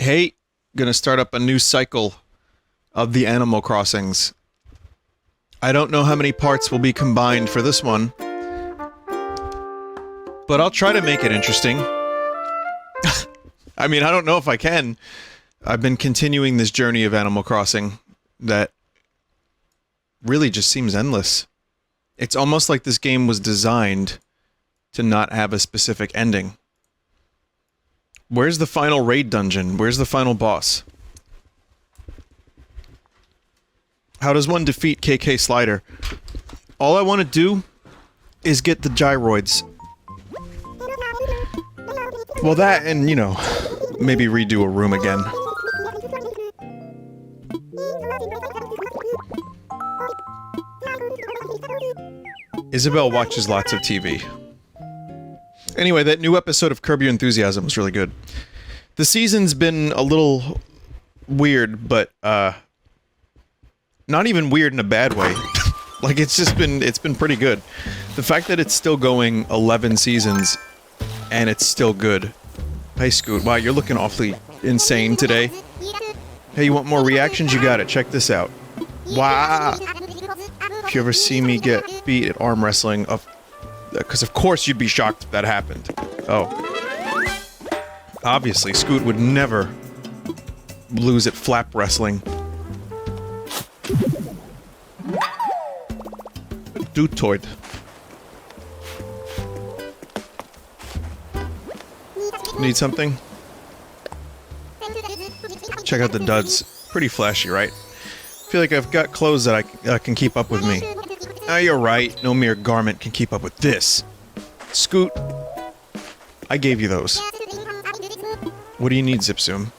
hate. Gonna start up a new cycle of the Animal Crossings. I don't know how many parts will be combined for this one, but I'll try to make it interesting. I mean, I don't know if I can. I've been continuing this journey of Animal Crossing that really just seems endless. It's almost like this game was designed to not have a specific ending. Where's the final raid dungeon? Where's the final boss? How does one defeat KK Slider? All I want to do is get the gyroids. Well, that and, you know, maybe redo a room again. Isabel watches lots of TV. Anyway, that new episode of Curb Your Enthusiasm was really good. The season's been a little weird, but, not even weird in a bad way. Like, it's been pretty good. The fact that it's still going 11 seasons, and it's still good. Hey, Scoot, wow, you're looking awfully insane today. Hey, you want more reactions? You got it. Check this out. Wow! If you ever see me get beat at arm wrestling, because of course you'd be shocked if that happened. Oh. Obviously, Scoot would never lose at flap wrestling. Dutoid. Need something? Check out the duds. Pretty flashy, right? Feel like I've got clothes that I can keep up with me. Ah, you're right. No mere garment can keep up with this. Scoot. I gave you those. What do you need, Zipzoom?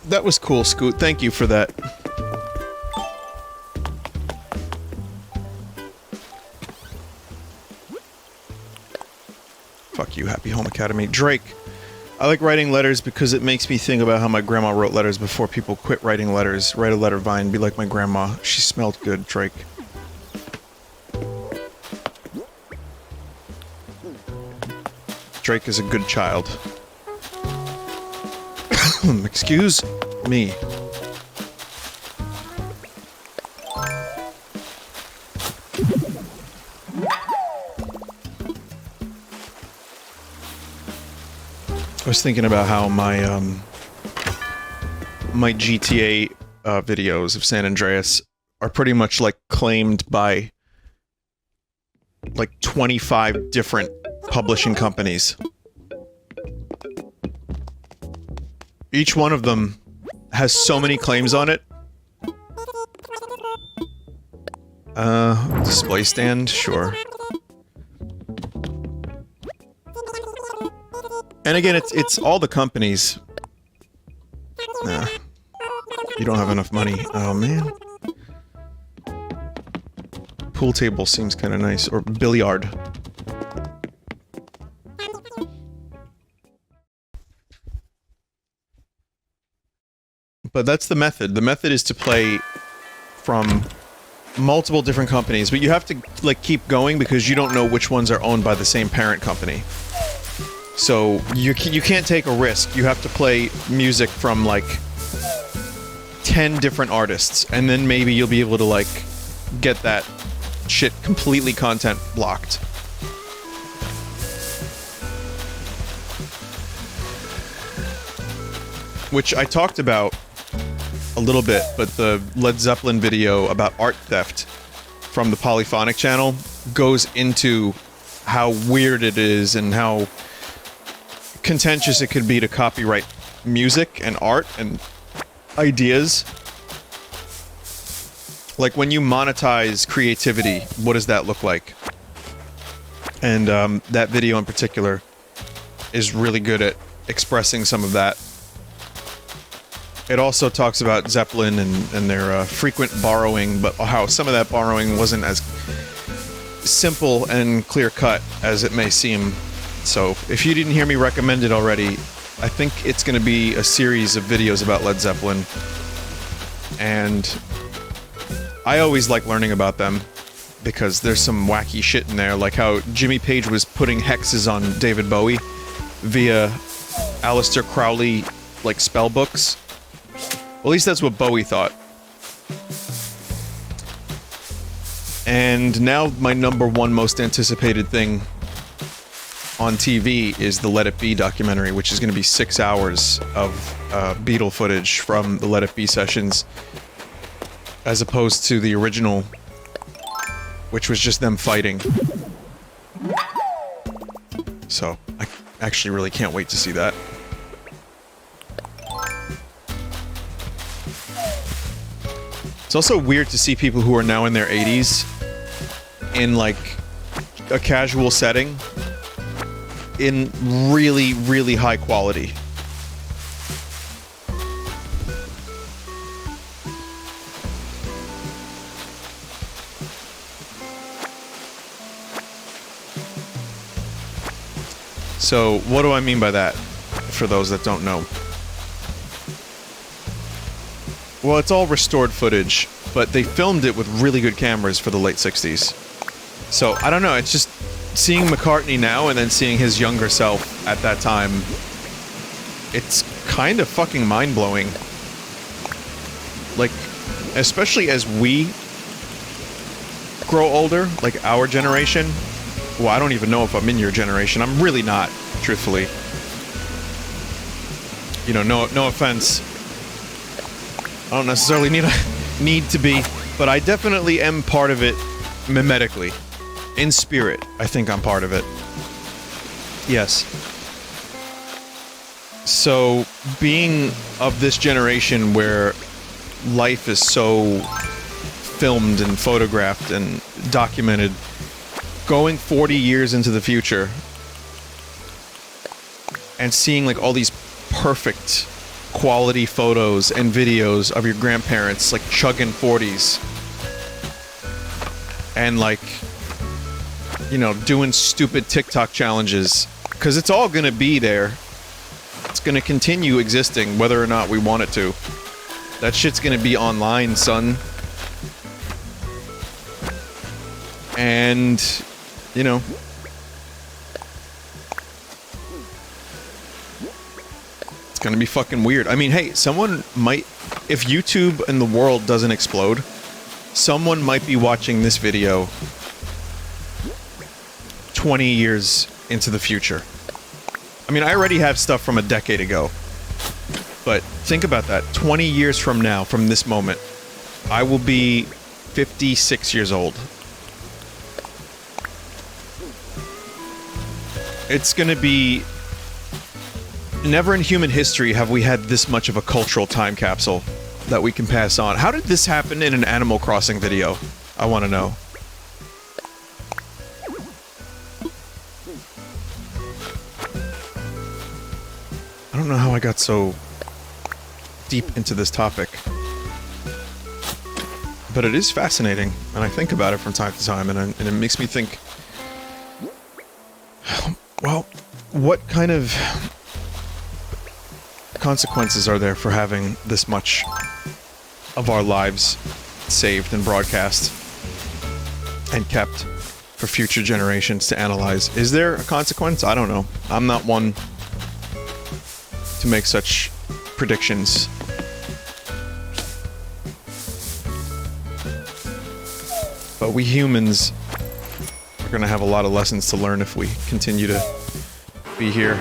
That was cool, Scoot. Thank you for that. Fuck you, Happy Home Academy. Drake. I like writing letters because it makes me think about how my grandma wrote letters before people quit writing letters. Write a letter, Vine. Be like my grandma. She smelled good, Drake. Drake is a good child. Excuse me. I was thinking about how my my GTA videos of San Andreas are pretty much like claimed by like 25 different publishing companies. Each one of them has so many claims on it. Display stand? Sure. And again, it's all the companies. Nah. You don't have enough money. Oh, man. Pool table seems kind of nice. Or billiard. But that's the method. The method is to play from multiple different companies, but you have to, like, keep going because you don't know which ones are owned by the same parent company. So, you can't take a risk. You have to play music from, like, 10 different artists, and then maybe you'll be able to, like, get that shit completely content blocked. Which I talked about a little bit, but the Led Zeppelin video about art theft from the Polyphonic channel goes into how weird it is and how contentious it could be to copyright music and art and ideas. Like, when you monetize creativity, what does that look like? And that video in particular is really good at expressing some of that. It also talks about Zeppelin and their frequent borrowing, but how some of that borrowing wasn't as simple and clear-cut as it may seem. So, if you didn't hear me recommend it already, I think it's going to be a series of videos about Led Zeppelin. And I always like learning about them because there's some wacky shit in there, like how Jimmy Page was putting hexes on David Bowie via Aleister Crowley, like, spell books. At least that's what Bowie thought. And now my number one most anticipated thing on TV is the Let It Be documentary, which is going to be 6 hours of Beatle footage from the Let It Be sessions, as opposed to the original, which was just them fighting. So, I actually really can't wait to see that. It's also weird to see people who are now in their 80s in, like, a casual setting in really, really high quality. So, what do I mean by that, for those that don't know? Well, it's all restored footage, but they filmed it with really good cameras for the late 60s. So, I don't know, it's just seeing McCartney now and then seeing his younger self at that time, it's kind of fucking mind-blowing. Like, especially as we grow older, like our generation. Well, I don't even know if I'm in your generation. I'm really not, truthfully. You know, no offense. I don't necessarily need to be, but I definitely am part of it mimetically. In spirit, I think I'm part of it. Yes. So, being of this generation where life is so filmed and photographed and documented, going 40 years into the future and seeing, like, all these perfect quality photos and videos of your grandparents, like, chugging 40s and, like, you know, doing stupid TikTok challenges, because it's all gonna be there. It's gonna continue existing whether or not we want it to. That shit's gonna be online, son. And, you know, it's gonna be fucking weird. I mean, hey, someone might, if YouTube and the world doesn't explode, someone might be watching this video 20 years into the future. I mean, I already have stuff from a decade ago. But think about that. 20 years from now, from this moment, I will be 56 years old. It's gonna be... Never in human history have we had this much of a cultural time capsule that we can pass on. How did this happen in an Animal Crossing video? I want to know. I don't know how I got so deep into this topic. But it is fascinating, and I think about it from time to time, and it makes me think... Well, what kind of consequences are there for having this much of our lives saved and broadcast and kept for future generations to analyze? Is there a consequence? I don't know. I'm not one to make such predictions. But we humans are going to have a lot of lessons to learn if we continue to be here.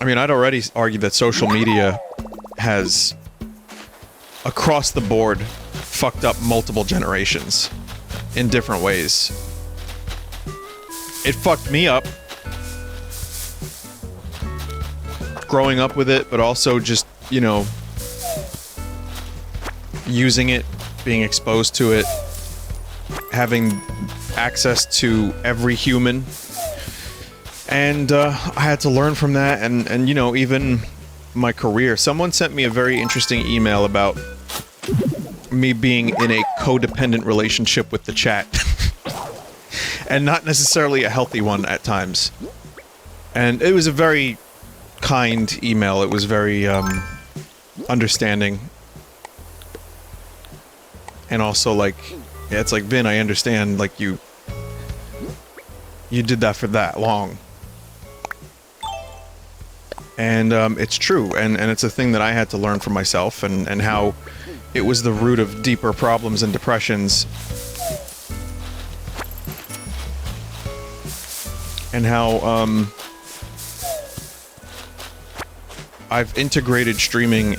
I mean, I'd already argued that social media has, across the board, fucked up multiple generations in different ways. It fucked me up growing up with it, but also just, you know, using it, being exposed to it, having access to every human. And I had to learn from that, and you know, even my career. Someone sent me a very interesting email about me being in a codependent relationship with the chat. And not necessarily a healthy one at times. And it was a very kind email. It was very understanding. And also like, yeah, it's like, Vin, I understand, like you did that for that long. And it's true, and it's a thing that I had to learn for myself, and how it was the root of deeper problems and depressions. And how I've integrated streaming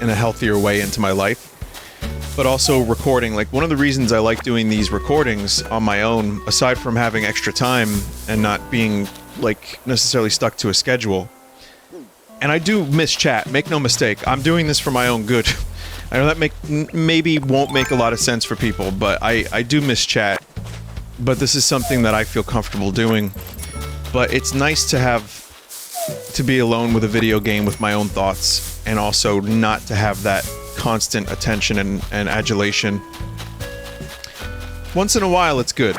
in a healthier way into my life. But also recording, like one of the reasons I like doing these recordings on my own, aside from having extra time and not being like necessarily stuck to a schedule. And I do miss chat, make no mistake, I'm doing this for my own good. I know that maybe won't make a lot of sense for people, but I do miss chat. But this is something that I feel comfortable doing. But it's nice to be alone with a video game with my own thoughts, and also not to have that constant attention and adulation. Once in a while it's good.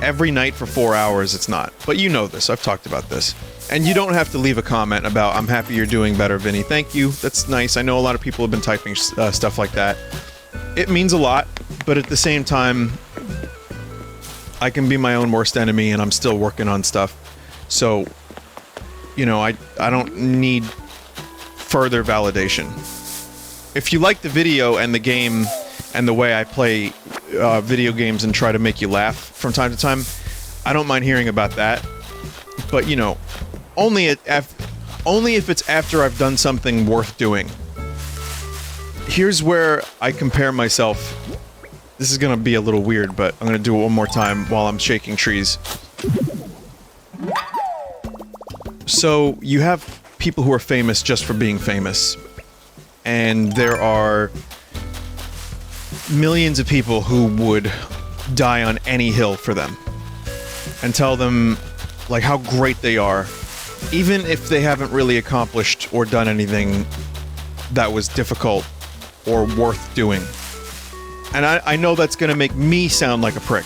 Every night for 4 hours it's not. But you know this, I've talked about this. And you don't have to leave a comment about, I'm happy you're doing better, Vinny. Thank you, that's nice. I know a lot of people have been typing stuff like that. It means a lot, but at the same time, I can be my own worst enemy and I'm still working on stuff. So, you know, I don't need further validation. If you like the video and the game and the way I play video games and try to make you laugh from time to time, I don't mind hearing about that. But, you know, only if it's after I've done something worth doing. Here's where I compare myself. This is gonna be a little weird, but I'm gonna do it one more time while I'm shaking trees. So, you have people who are famous just for being famous. And there are millions of people who would die on any hill for them. And tell them, like, how great they are. Even if they haven't really accomplished or done anything that was difficult or worth doing. And I know that's gonna make me sound like a prick.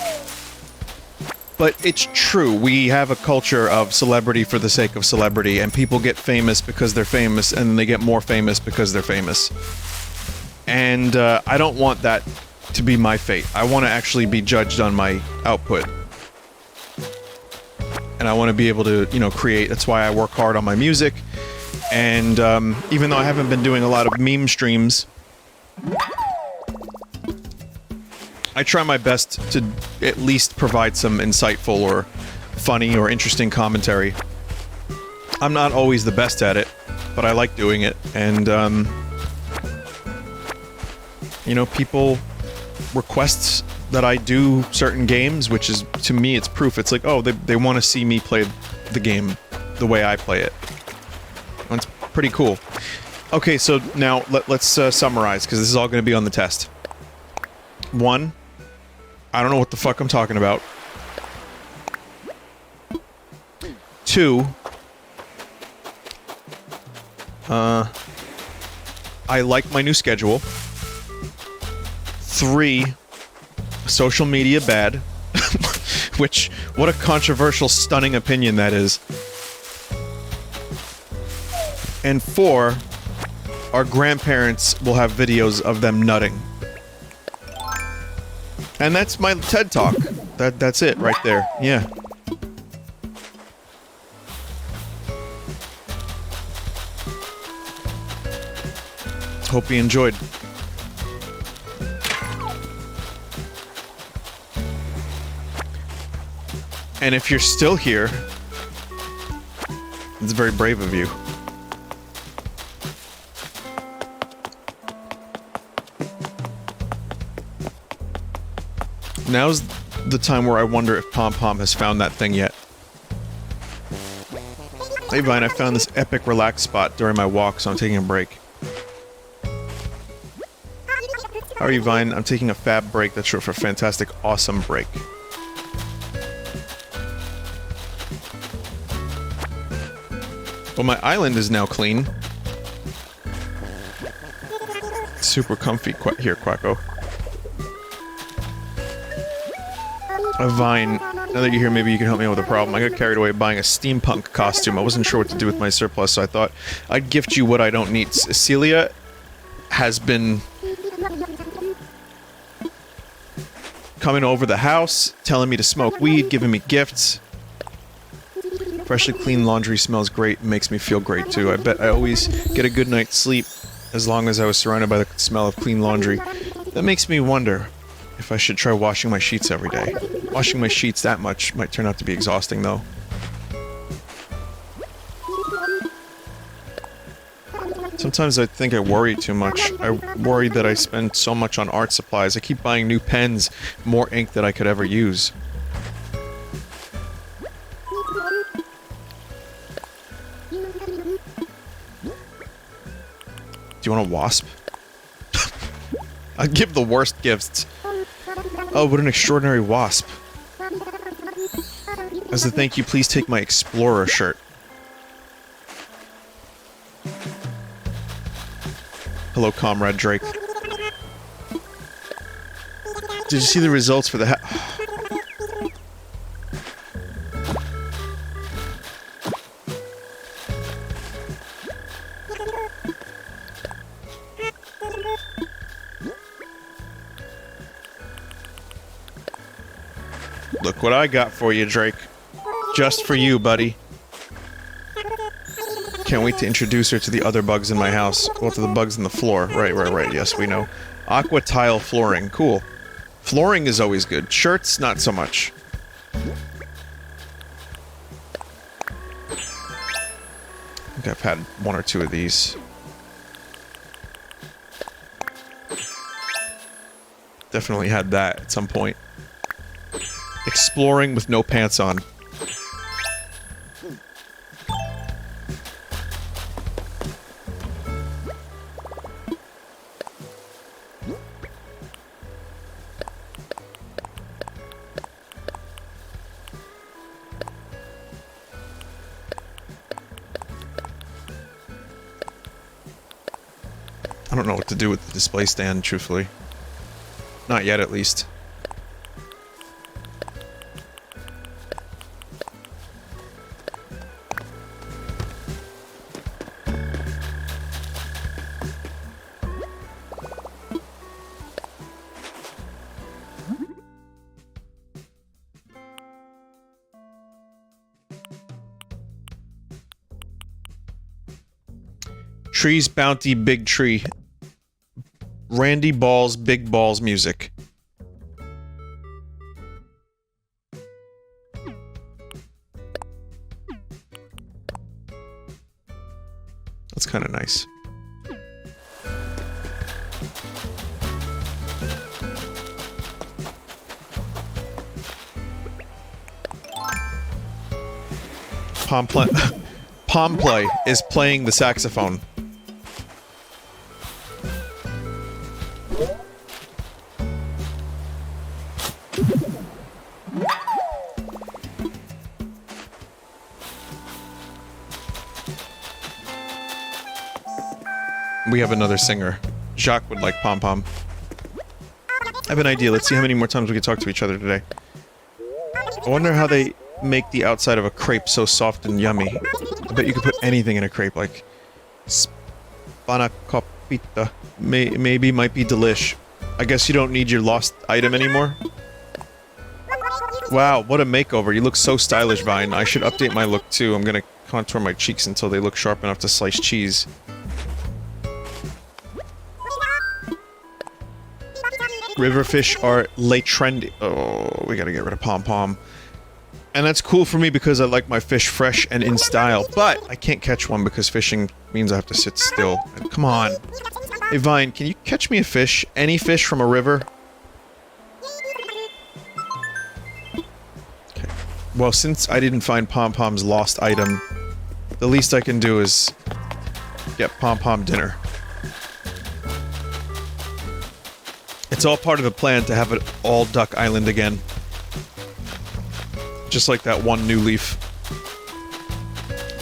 But it's true, we have a culture of celebrity for the sake of celebrity, and people get famous because they're famous, and then they get more famous because they're famous. And I don't want that to be my fate. I want to actually be judged on my output. And I want to be able to, you know, create. That's why I work hard on my music. And even though I haven't been doing a lot of meme streams, I try my best to at least provide some insightful or funny or interesting commentary. I'm not always the best at it, but I like doing it. And, you know, people request that I do certain games, which is, to me, it's proof. It's like, oh, they want to see me play the game the way I play it. That's pretty cool. Okay, so now let's summarize, because this is all going to be on the test. 1, I don't know what the fuck I'm talking about. 2, I like my new schedule. 3, social media bad. Which, what a controversial, stunning opinion that is. And 4, our grandparents will have videos of them nutting. And that's my TED Talk. That's it right there. Yeah. Hope you enjoyed. And if you're still here, it's very brave of you. Now's the time where I wonder if Pom Pom has found that thing yet. Hey Vine, I found this epic relax spot during my walk, so I'm taking a break. How are you, Vine? I'm taking a fab break. That's short for fantastic, awesome break. Well, my island is now clean. Super comfy here, Quacko. Vine, Now that you're here, maybe you can help me out with a problem. I got carried away buying a steampunk costume. I wasn't sure what to do with my surplus, so I thought I'd gift you what I don't need. Celia has been coming over the house, telling me to smoke weed, giving me gifts. Freshly clean laundry smells great and makes me feel great too. I bet I always get a good night's sleep as long as I was surrounded by the smell of clean laundry. That makes me wonder if I should try washing my sheets every day. Washing my sheets that much might turn out to be exhausting though. Sometimes I think I worry too much. I worry that I spend so much on art supplies. I keep buying new pens, more ink than I could ever use. Do you want a wasp? I'd give the worst gifts. Oh, what an extraordinary wasp. As a thank you, please take my explorer shirt. Hello, Comrade Drake. Did you see the results for the Look what I got for you, Drake. Just for you, buddy. Can't wait to introduce her to the other bugs in my house. Well, to the bugs in the floor. Right. Yes, we know. Aqua tile flooring. Cool. Flooring is always good. Shirts, not so much. I think I've had one or two of these. Definitely had that at some point. Exploring with no pants on. I don't know what to do with the display stand, truthfully. Not yet, at least. Trees Bounty Big Tree. Randy Balls Big Balls music. That's kind of nice. Pomplay is playing the saxophone. We have another singer. Jacques would like pom-pom. I have an idea. Let's see how many more times we can talk to each other today. I wonder how they make the outside of a crepe so soft and yummy. I bet you could put anything in a crepe, like spanakopita. Maybe might be delish. I guess you don't need your lost item anymore? Wow, what a makeover. You look so stylish, Vine. I should update my look too. I'm gonna contour my cheeks until they look sharp enough to slice cheese. Riverfish are late trendy. Oh, we gotta get rid of pom-pom. And that's cool for me because I like my fish fresh and in style, but I can't catch one because fishing means I have to sit still. Come on. Hey Vine, can you catch me a fish? Any fish from a river? Okay. Well, since I didn't find Pom-Pom's lost item, the least I can do is get Pom-Pom dinner. It's all part of the plan to have it all Duck Island again. Just like that one New Leaf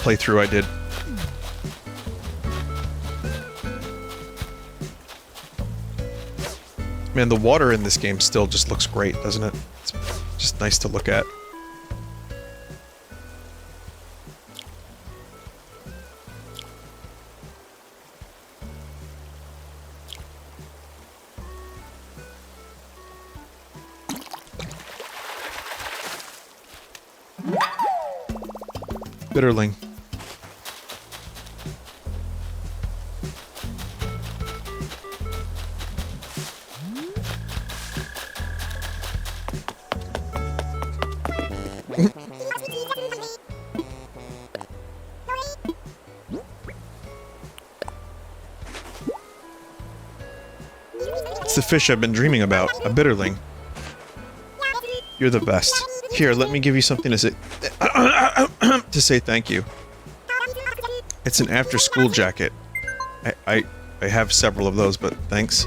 playthrough I did. Man, the water in this game still just looks great, doesn't it? It's just nice to look at. Bitterling. It's the fish I've been dreaming about, a bitterling. You're the best. Here, let me give you something to say to say thank you. It's an after-school jacket. I have several of those, but thanks.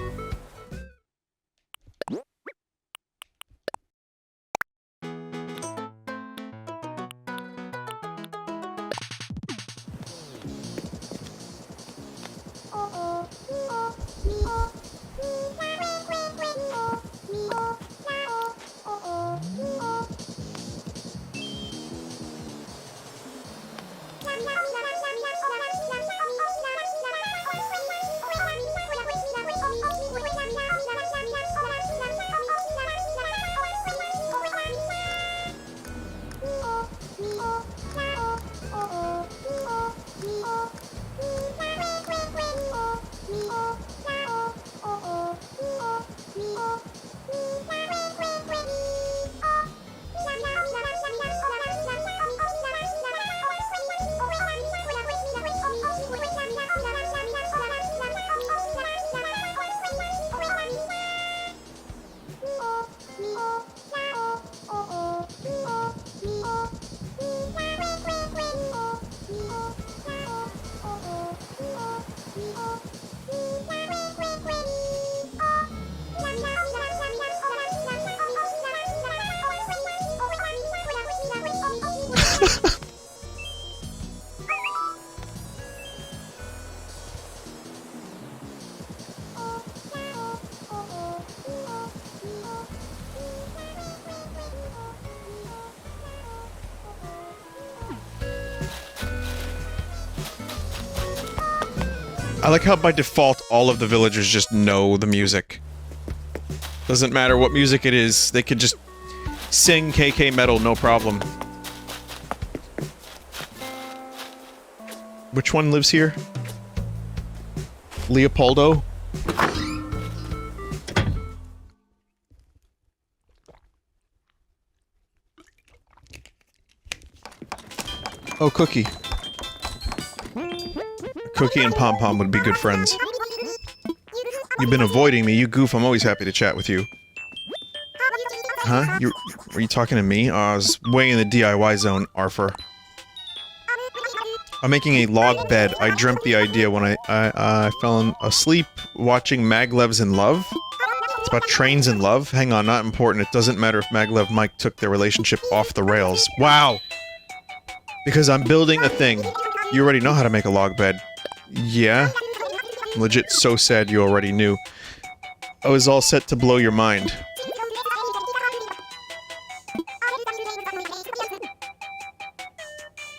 I like how by default all of the villagers just know the music. Doesn't matter what music it is, they could just sing KK metal, no problem. Which one lives here? Leopoldo? Oh, Cookie. Cookie and Pom Pom would be good friends. You've been avoiding me, you goof. I'm always happy to chat with you. Huh? Were you talking to me? I was way in the DIY zone, Arthur. I'm making a log bed. I dreamt the idea when I fell asleep watching Maglev's in Love. It's about trains in love. Hang on, not important. It doesn't matter if Maglev and Mike took their relationship off the rails. Wow! Because I'm building a thing. You already know how to make a log bed. Yeah? Legit so sad you already knew. I was all set to blow your mind.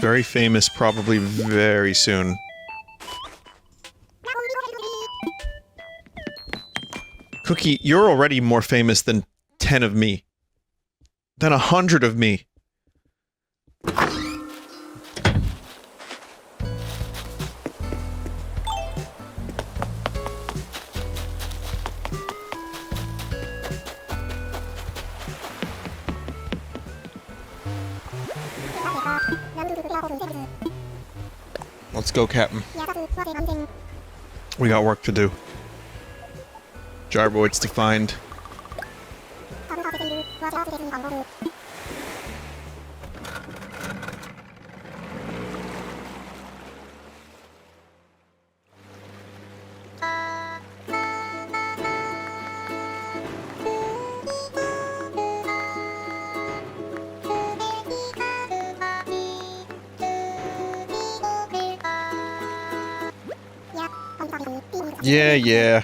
Very famous, probably very soon. Cookie, you're already more famous than 10 of me. Than 100 of me. Let's go, Captain. We got work to do. Gyroids to find. Yeah.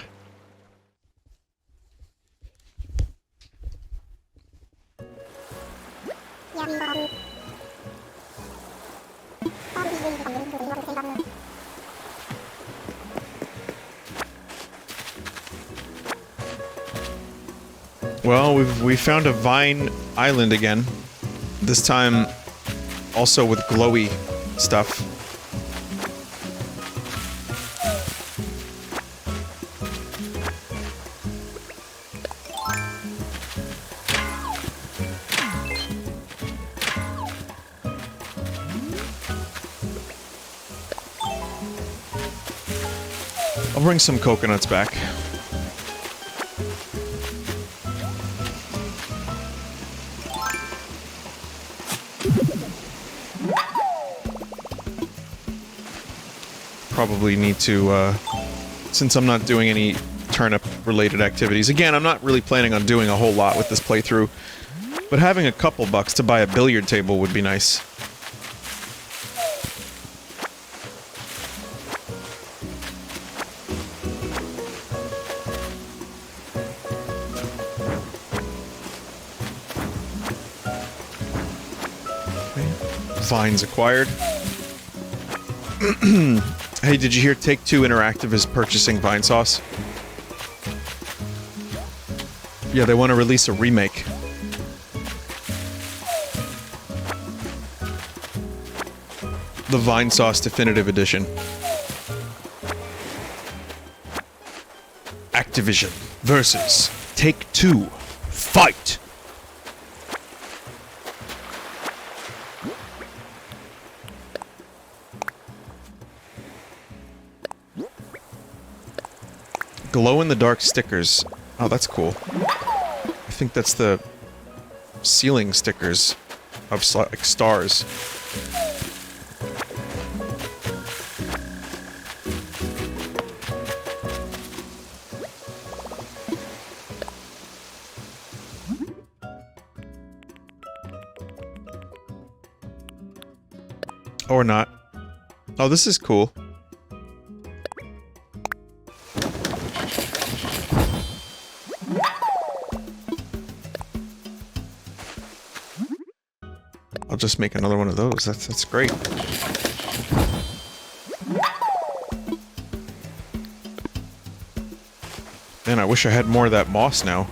Well, we found a vine island again. This time, also with glowy stuff. I'll bring some coconuts back. Probably need to, since I'm not doing any turnip-related activities. Again, I'm not really planning on doing a whole lot with this playthrough, but having a couple bucks to buy a billiard table would be nice. Vines acquired. Hey, did you hear Take-Two Interactive is purchasing Vinesauce? Yeah, they want to release a remake. The Vinesauce Definitive Edition. Activision versus Take-Two. Fight! Glow-in-the-dark stickers. Oh, that's cool. I think that's the ceiling stickers of like stars. Or not. Oh, this is cool. I'll just make another one of those. That's great. Man, I wish I had more of that moss now.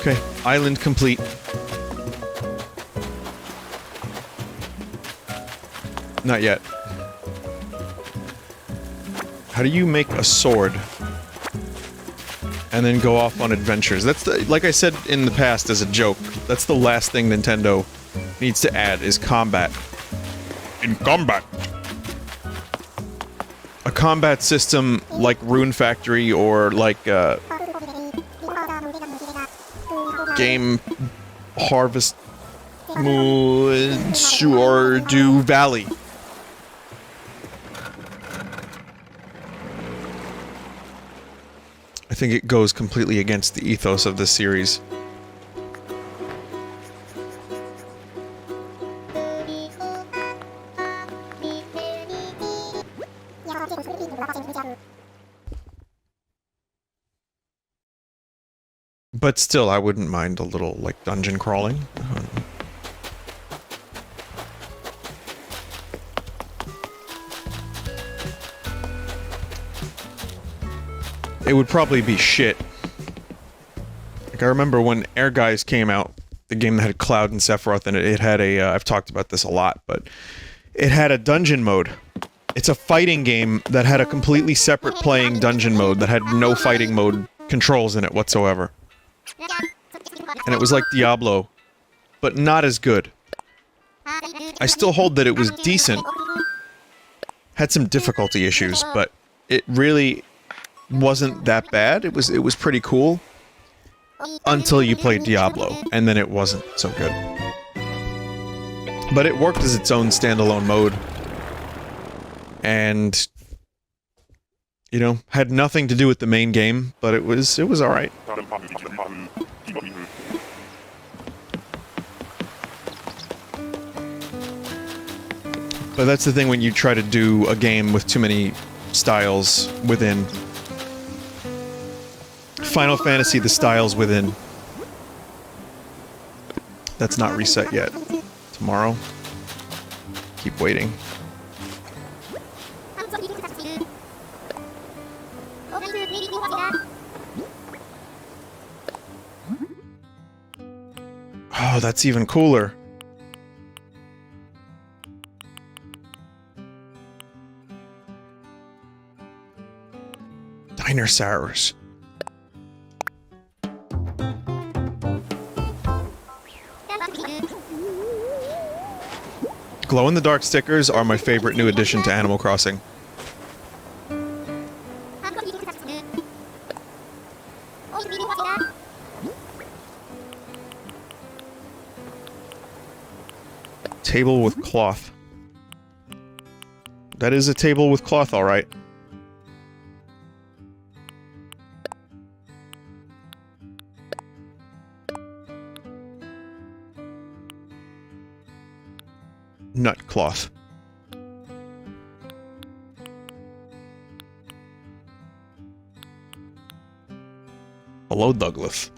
Okay, island complete. Not yet. How do you make a sword and then go off on adventures? That's the, like I said in the past as a joke, that's the last thing Nintendo needs to add is combat. In combat. A combat system like Rune Factory or like Game Harvest Moon Stardew Valley. I think it goes completely against the ethos of this series. But still, I wouldn't mind a little, like, dungeon crawling. It would probably be shit. Like, I remember when Air Guys came out, the game that had Cloud and Sephiroth in it, it had a, I've talked about this a lot, but it had a dungeon mode. It's a fighting game that had a completely separate playing dungeon mode that had no fighting mode controls in it whatsoever. And it was like Diablo, but not as good. I still hold that it was decent. Had some difficulty issues, but it really wasn't that bad. It was pretty cool. Until you played Diablo, and then it wasn't so good. But it worked as its own standalone mode. And, you know, had nothing to do with the main game, but it was alright. But that's the thing when you try to do a game with too many styles within. Final Fantasy, the styles within. That's not reset yet. Tomorrow. Keep waiting. Oh, that's even cooler. Dinosaurs. Glow-in-the-dark stickers are my favorite new addition to Animal Crossing. Table with cloth. That is a table with cloth, alright. Nut cloth. Hello, Douglas.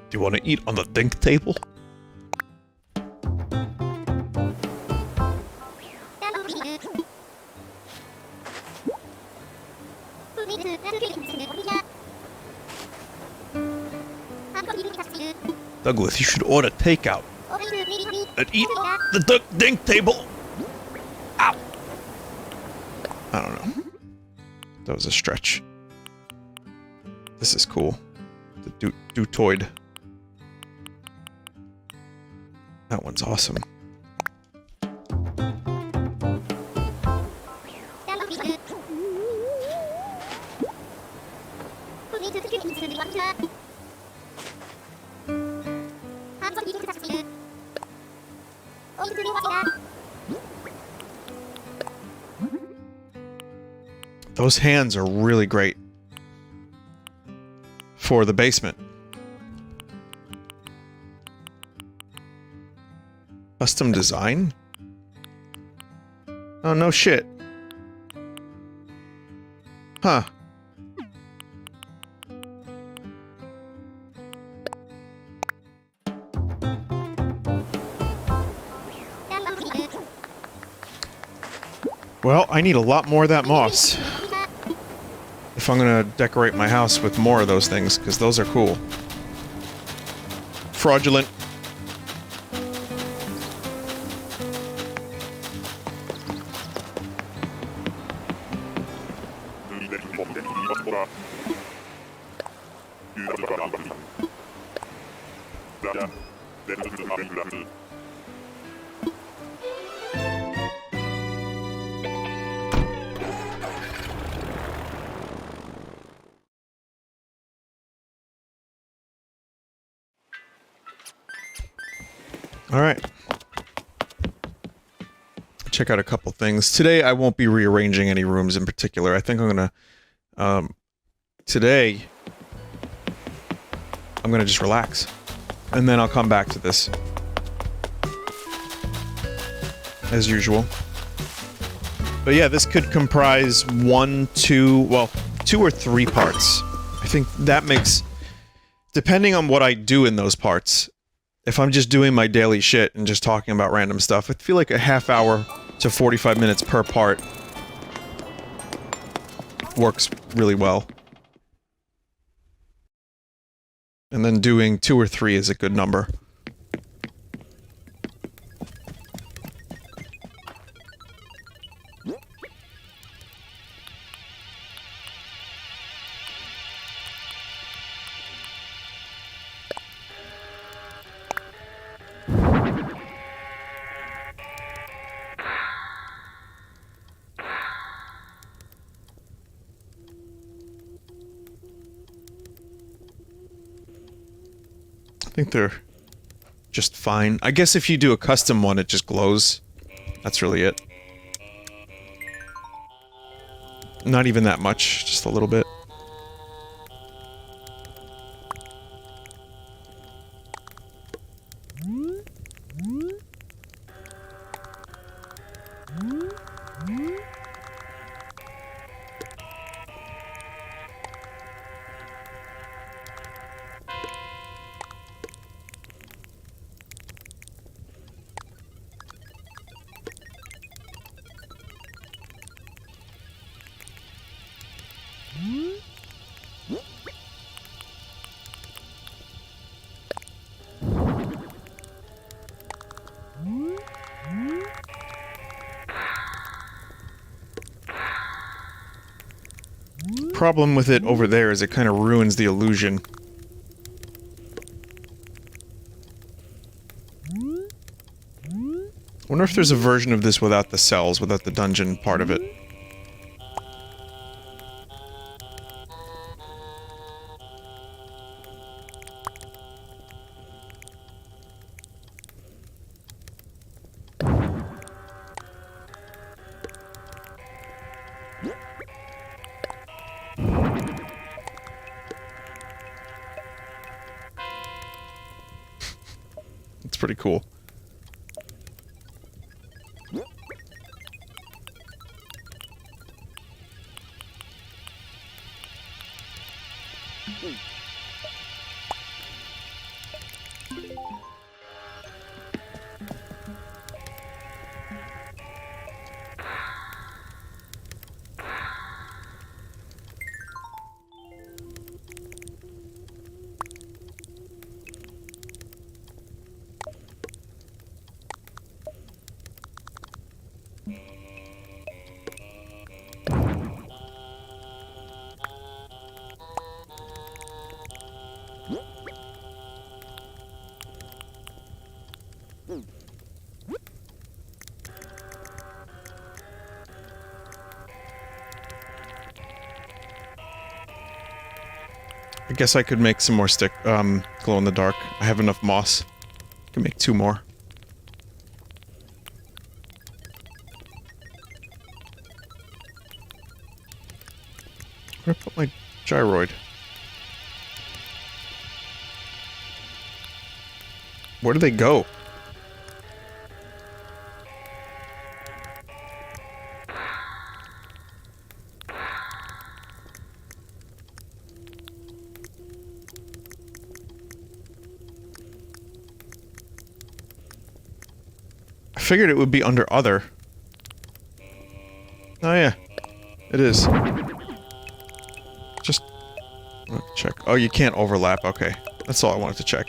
Do you want to eat on the dink table? Douglas, you should order takeout. And eat the dink table. Ow! I don't know. That was a stretch. This is cool. The Dutoid. That one's awesome. Those hands are really great for the basement. Custom design? Oh, no shit. Huh. Well, I need a lot more of that moss. If I'm gonna decorate my house with more of those things, because those are cool. Fraudulent. Alright. Check out a couple things. Today I won't be rearranging any rooms in particular. I think I'm gonna, today I'm gonna just relax. And then I'll come back to this. As usual. But yeah, this could comprise 1, 2, well, 2 or 3 parts. I think that makes... Depending on what I do in those parts, if I'm just doing my daily shit and just talking about random stuff, I feel like a half hour to 45 minutes per part works really well. And then doing 2 or 3 is a good number. I think they're just fine. I guess if you do a custom one, it just glows. That's really it. Not even that much, just a little bit. problem with it over there is it kind of ruins the illusion. I wonder if there's a version of this without the cells, without the dungeon part of it. It's pretty cool. I guess I could make some more glow in the dark. I have enough moss. I can make 2 more. Where did I put my gyroid? Where do they go? I figured it would be under other. Oh yeah, it is. Just check. Oh, you can't overlap. Okay, that's all I wanted to check.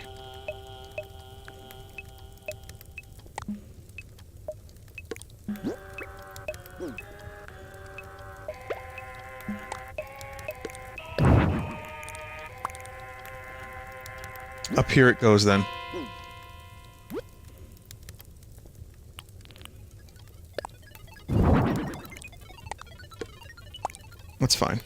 Up here it goes then. That's fine.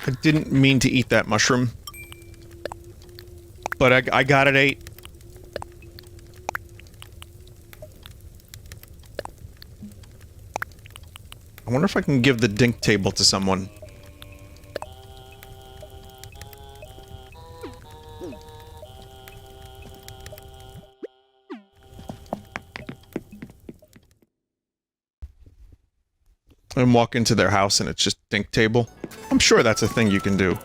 I didn't mean to eat that mushroom. But I got it 8. I wonder if I can give the dink table to someone. And walk into their house and it's just dink table. I'm sure that's a thing you can do.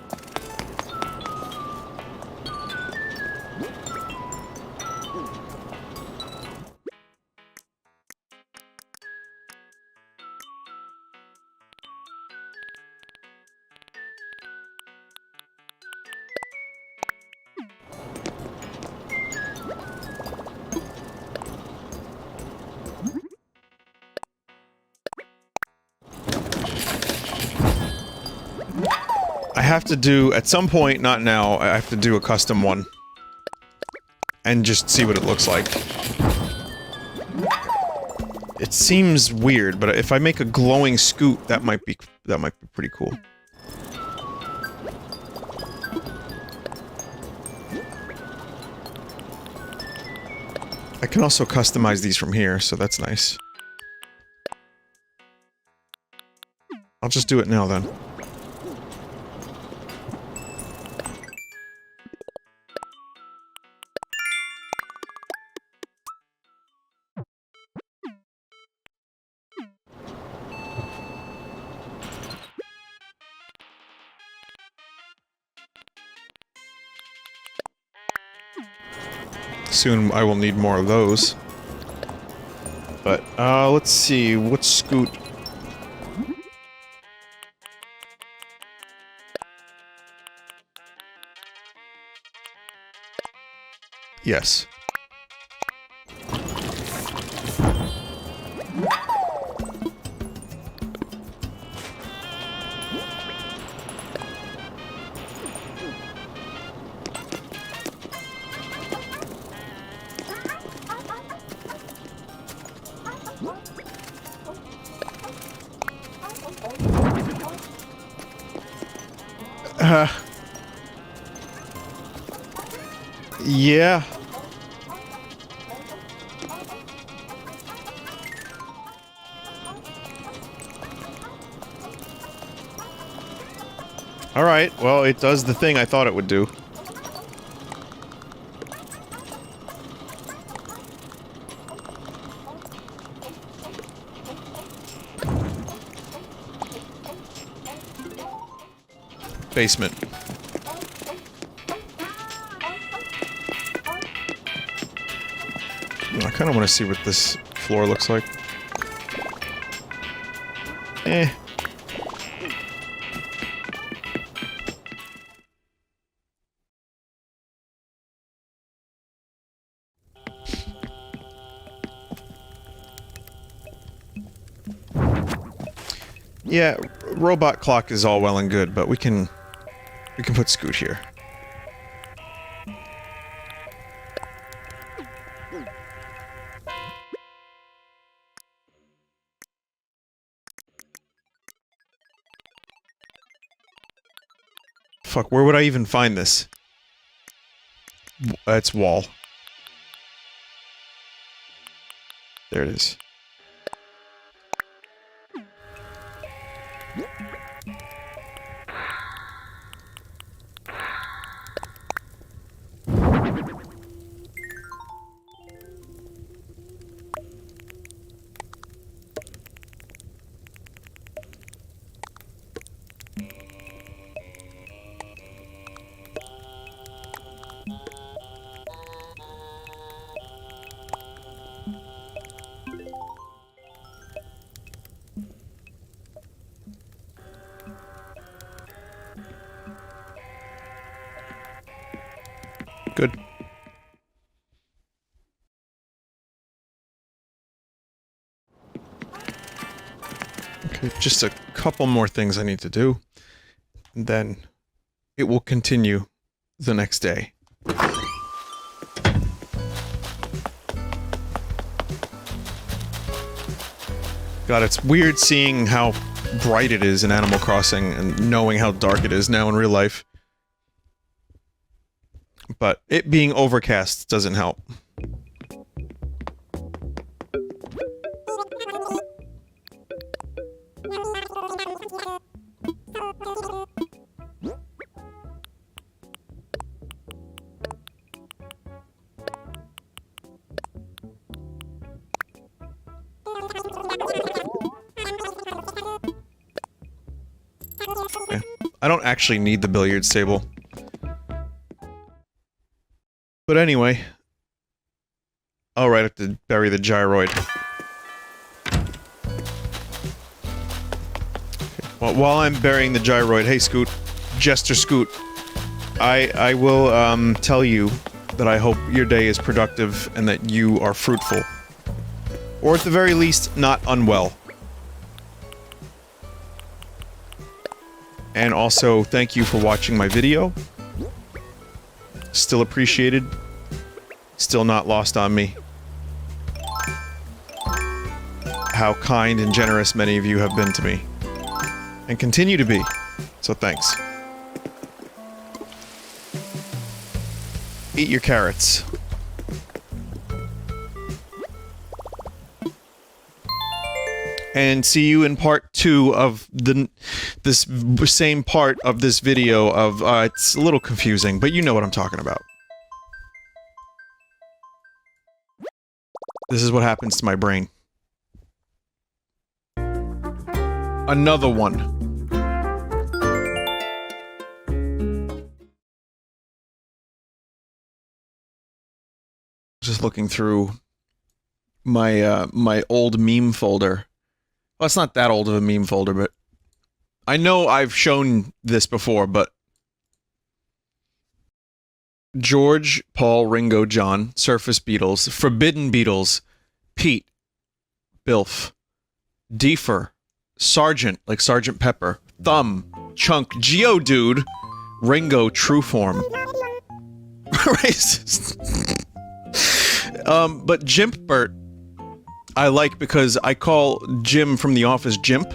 I have to do, at some point, not now, I have to do a custom one. And just see what it looks like. It seems weird, but if I make a glowing scoot, that might be pretty cool. I can also customize these from here, so that's nice. I'll just do it now then. Soon I will need more of those. But, let's see, what scoot? Yes. Yeah. Alright, well, it does the thing I thought it would do. Basement. I kind of want to see what this floor looks like. Eh. Yeah, robot clock is all well and good, but we can put Scoot here. Fuck, where would I even find this? It's wall. There it is. Good. Okay, just a couple more things I need to do, and then it will continue the next day. God, it's weird seeing how bright it is in Animal Crossing and knowing how dark it is now in real life. But it being overcast doesn't help. Okay. I don't actually need the billiards table. But anyway, alright, I have to bury the gyroid. Okay. Well, while I'm burying the gyroid, hey Scoot, Jester Scoot, I will tell you that I hope your day is productive and that you are fruitful. Or at the very least, not unwell. And also, thank you for watching my video. Still appreciated. Still not lost on me. How kind and generous many of you have been to me. And continue to be. So thanks. Eat your carrots. And see you in part 2 of this same part of this video of, it's a little confusing, but you know what I'm talking about. This is what happens to my brain. Another one. Just looking through my, my old meme folder. Well, it's not that old of a meme folder, but I know I've shown this before, but George, Paul, Ringo, John, Surface Beatles, Forbidden Beatles, Pete, Bilf, Deefer, Sergeant, like Sergeant Pepper, Thumb, Chunk, Geodude, Ringo, Trueform. Racist. But Jimpbert, I like because I call Jim from The Office Jimp,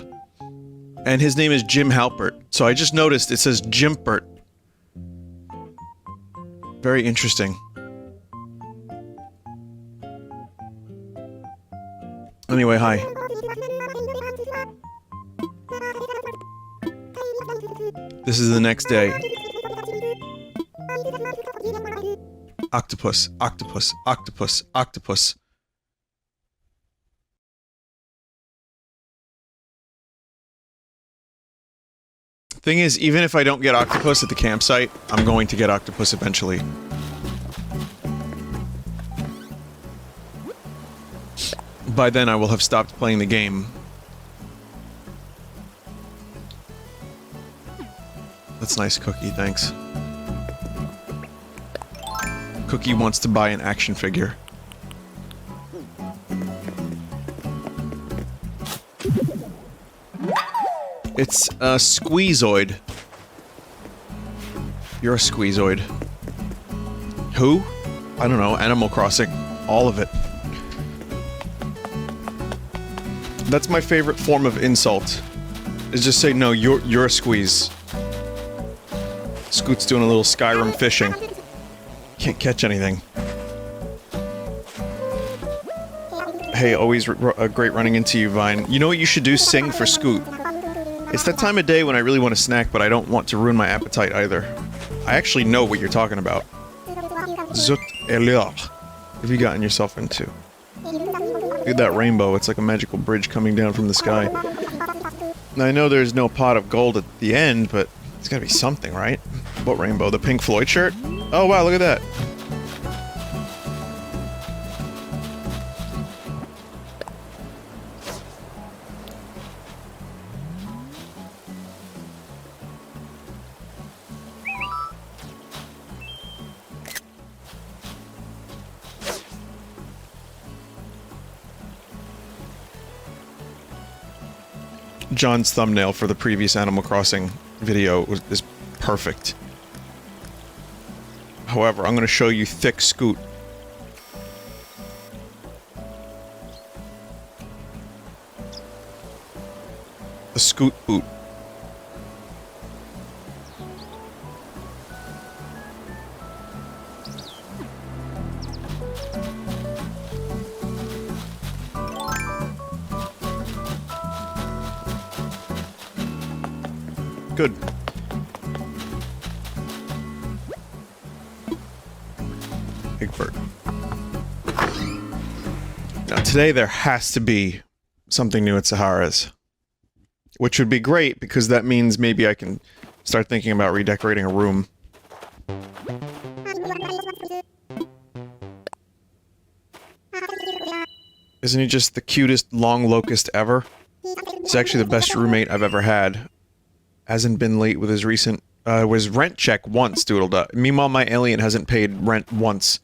and his name is Jim Halpert. So I just noticed it says Jimpbert. Very interesting. Anyway, hi. This is the next day. Octopus, octopus, octopus, octopus. Thing is, even if I don't get octopus at the campsite, I'm going to get octopus eventually. By then, I will have stopped playing the game. That's nice, Cookie, thanks. Cookie wants to buy an action figure. It's a Squeezoid. You're a Squeezoid. Who? I don't know, Animal Crossing. All of it. That's my favorite form of insult. Is just say, no, you're a squeeze. Scoot's doing a little Skyrim fishing. Can't catch anything. Hey, always great running into you, Vine. You know what you should do? Sing for Scoot. It's that time of day when I really want to snack, but I don't want to ruin my appetite either. I actually know what you're talking about. Zut Elior. What have you gotten yourself into? Look at that rainbow. It's like a magical bridge coming down from the sky. Now, I know there's no pot of gold at the end, but it's gotta be something, right? What rainbow? The Pink Floyd shirt? Oh, wow, look at that. John's thumbnail for the previous Animal Crossing video is perfect. However, I'm going to show you Thick Scoot. The Scoot Boot. Good. Egbert. Now today there has to be something new at Sahara's. Which would be great, because that means maybe I can start thinking about redecorating a room. Isn't he just the cutest long locust ever? He's actually the best roommate I've ever had. Hasn't been late with his recent, was rent check once, Doodled. Meanwhile, my alien hasn't paid rent once.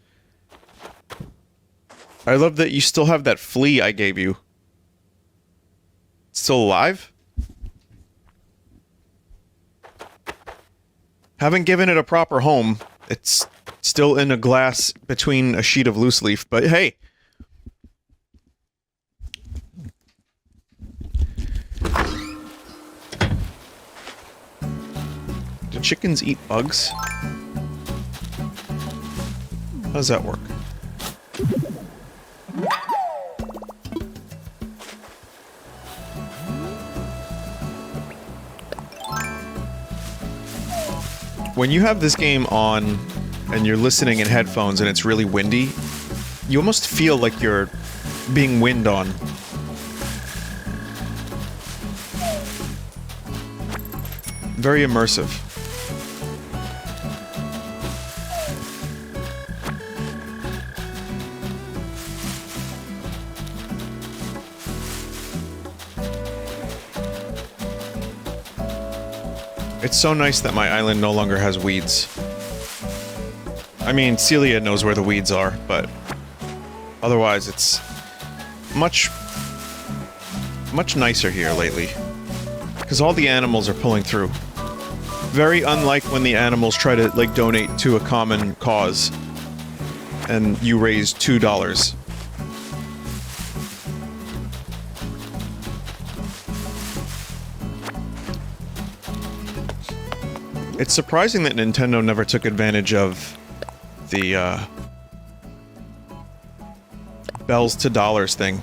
I love that you still have that flea I gave you. It's still alive? Haven't given it a proper home. It's still in a glass between a sheet of loose leaf, but hey. Do chickens eat bugs? How does that work? When you have this game on and you're listening in headphones and it's really windy, you almost feel like you're being wind on. Very immersive. It's so nice that my island no longer has weeds. I I mean, Celia knows where the weeds are, but otherwise it's much nicer here lately. Because all the animals are pulling through. Very unlike when the animals try to, like, donate to a common cause. And you raise $2. It's surprising that Nintendo never took advantage of the, bells to dollars thing.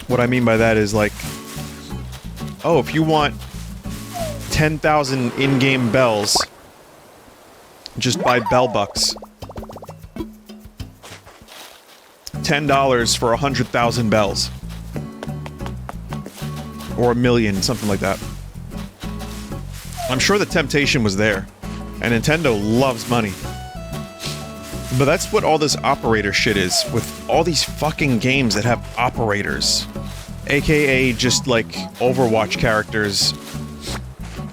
What I mean by that is, like, oh, if you want 10,000 in-game bells, just buy bell bucks. $10 for 100,000 bells. Or 1,000,000, something like that. I'm sure the temptation was there. And Nintendo loves money. But that's what all this operator shit is, with all these fucking games that have operators. AKA just, like, Overwatch characters.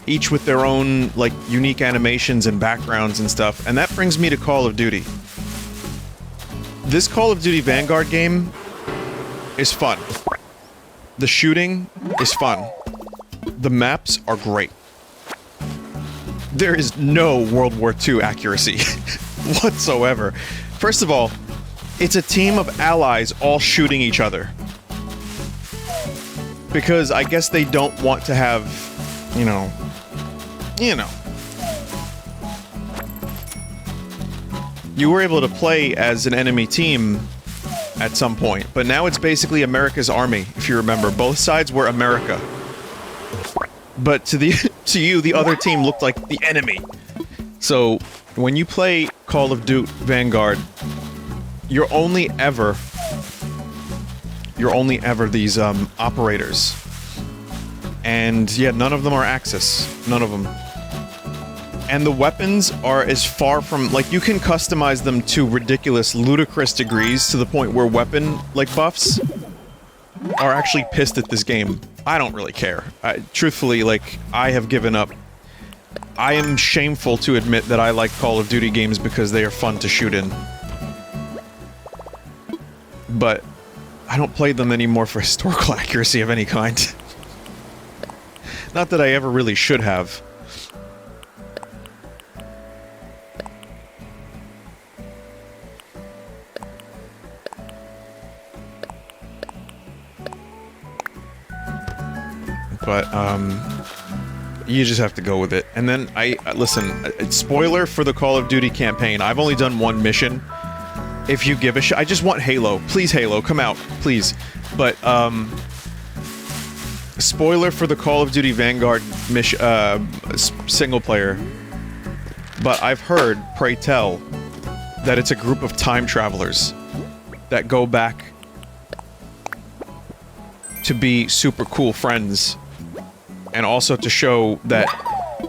Each with their own, like, unique animations and backgrounds and stuff. And that brings me to Call of Duty. This Call of Duty Vanguard game is fun. The shooting is fun. The maps are great. There is no World War II accuracy whatsoever. First of all, it's a team of allies all shooting each other. Because I guess they don't want to have, you know. You were able to play as an enemy team at some point, but now it's basically America's army, if you remember. Both sides were America. But to you, the other team looked like the enemy. So, when you play Call of Duty Vanguard, you're only ever these, operators. And, yeah, none of them are Axis. None of them. And the weapons are as far from, like, you can customize them to ridiculous, ludicrous degrees, to the point where weapon, like, buffs are actually pissed at this game. I don't really care. Truthfully, like, I have given up. I am shameful to admit that I like Call of Duty games because they are fun to shoot in. But I don't play them anymore for historical accuracy of any kind. Not that I ever really should have. But, you just have to go with it. And then, listen, spoiler for the Call of Duty campaign, I've only done one mission. If you give a shit, I just want Halo. Please, Halo, come out, please. But, spoiler for the Call of Duty Vanguard mission, single player. But I've heard, pray tell, that it's a group of time travelers that go back to be super cool friends. And also to show that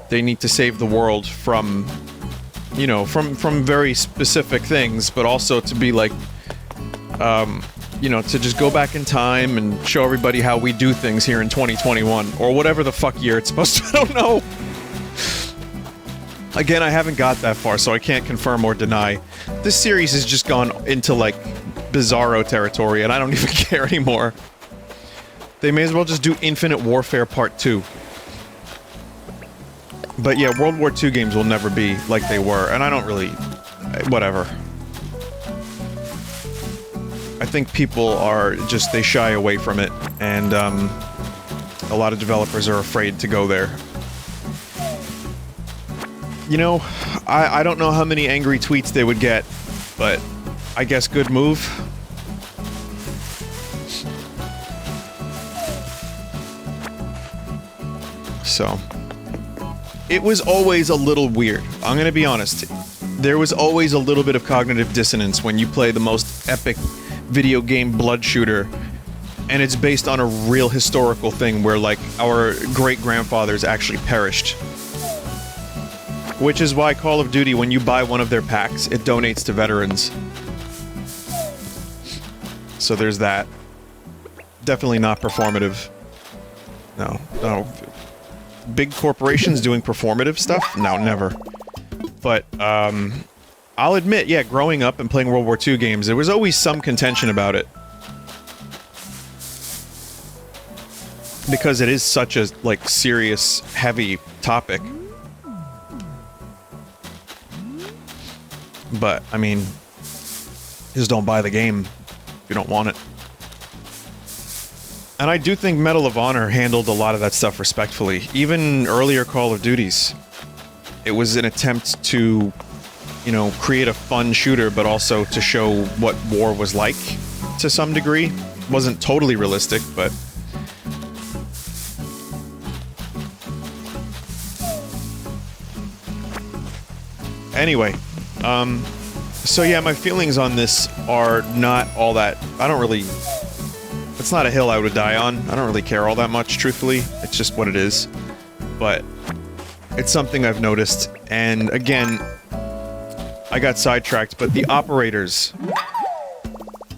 they need to save the world from, you know, from very specific things, but also to be like, you know, to just go back in time and show everybody how we do things here in 2021, or whatever the fuck year it's supposed to, I don't know. Again, I haven't got that far, so I can't confirm or deny. This series has just gone into, like, Bizarro territory, and I don't even care anymore. They may as well just do Infinite Warfare Part 2. But yeah, World War II games will never be like they were, and I don't really... whatever. I think people are just... they shy away from it, and, a lot of developers are afraid to go there. You know, I don't know how many angry tweets they would get, but I guess good move. So, it was always a little weird. I'm gonna be honest. There was always a little bit of cognitive dissonance when you play the most epic video game blood shooter, and it's based on a real historical thing where, like, our great-grandfathers actually perished. Which is why Call of Duty, when you buy one of their packs, it donates to veterans. So there's that. Definitely not performative. No. Big corporations doing performative stuff? No, never. But, I'll admit, yeah, growing up and playing World War II games, there was always some contention about it. Because it is such a, like, serious, heavy topic. But, I mean, just don't buy the game if you don't want it. And I do think Medal of Honor handled a lot of that stuff respectfully. Even earlier Call of Duties. It was an attempt to, you know, create a fun shooter, but also to show what war was like, to some degree. It wasn't totally realistic, but... Anyway, so yeah, my feelings on this are not all that... I don't really... It's not a hill I would die on. I don't really care all that much, truthfully. It's just what it is. But it's something I've noticed, and again, I got sidetracked, but the operators...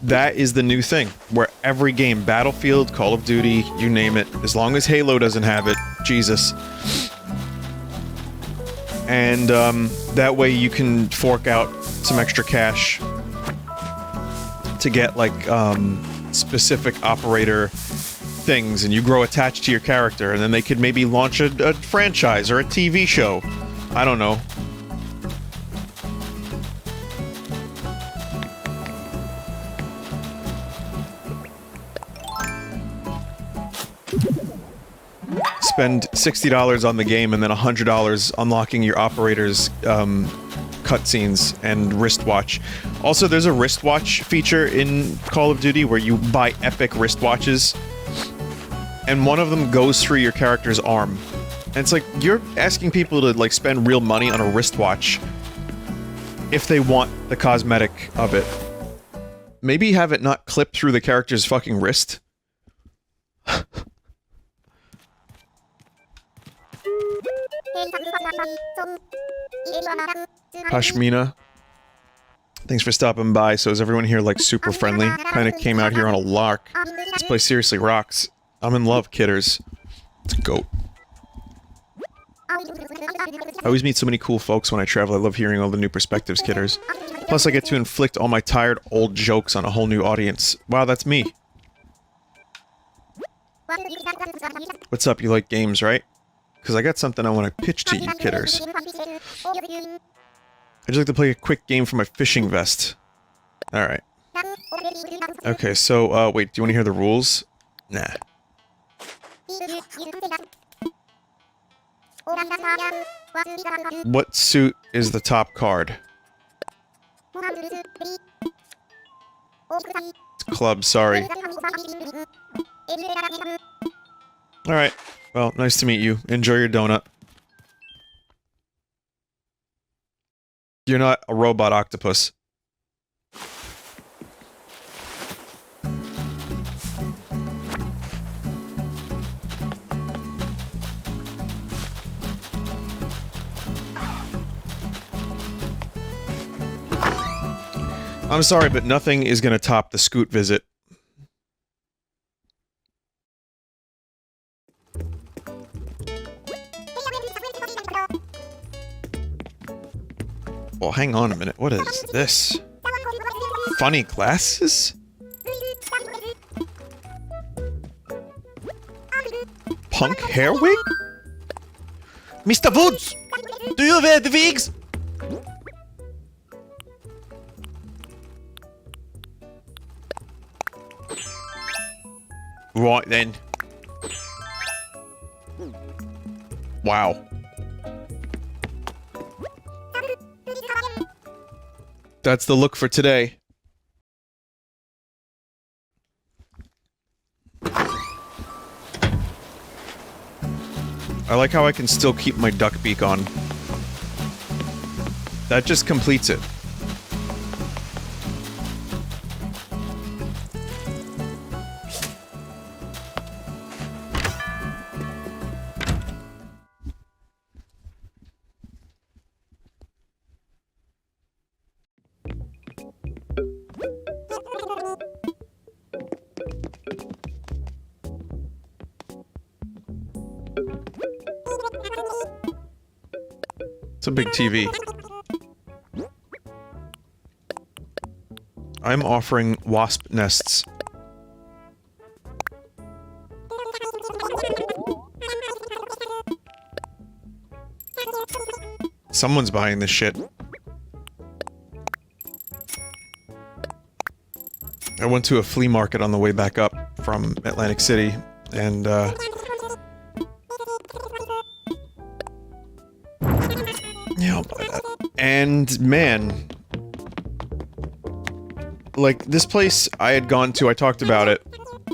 That is the new thing, where every game, Battlefield, Call of Duty, you name it, as long as Halo doesn't have it, Jesus... And, that way you can fork out some extra cash to get, like, specific operator things, and you grow attached to your character, and then they could maybe launch a franchise or a TV show. I don't know. Spend $60 on the game and then $100 unlocking your operator's cutscenes and wristwatch. Also, there's a wristwatch feature in Call of Duty where you buy epic wristwatches, and one of them goes through your character's arm. And it's like, you're asking people to, like, spend real money on a wristwatch if they want the cosmetic of it. Maybe have it not clip through the character's fucking wrist? Pashmina, thanks for stopping by. So is everyone here, like, super friendly? Kinda came out here on a lark. This place seriously rocks. I'm in love, kidders. It's a goat. I always meet so many cool folks when I travel. I love hearing all the new perspectives, kidders. Plus I get to inflict all my tired old jokes on a whole new audience. Wow, that's me. What's up, you like games, right? Because I got something I want to pitch to you, kidders. I'd just like to play a quick game for my fishing vest. Alright. Okay, so, wait, do you want to hear the rules? Nah. What suit is the top card? It's club, sorry. Alright. Well, nice to meet you. Enjoy your donut. You're not a robot octopus. I'm sorry, but nothing is gonna top the Scoot visit. Well, hang on a minute. What is this? Funny glasses? Punk hair wig? Mr. Woods! Do you wear the wigs? Right then. Wow. That's the look for today. I like how I can still keep my duck beak on. That just completes it. It's a big TV. I'm offering wasp nests. Someone's buying this shit. I went to a flea market on the way back up from Atlantic City, and, yeah, I'll buy that. And, man... like, this place I had gone to, I talked about it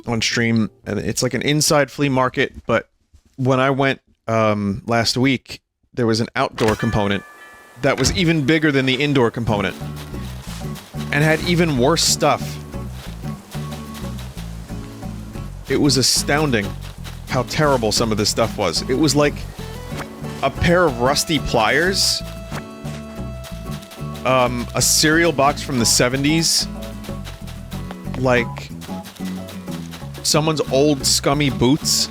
on stream, and it's like an inside flea market, but when I went, last week, there was an outdoor component that was even bigger than the indoor component, and had even worse stuff. It was astounding how terrible some of this stuff was. It was like a pair of rusty pliers, a cereal box from the 70s, like someone's old scummy boots.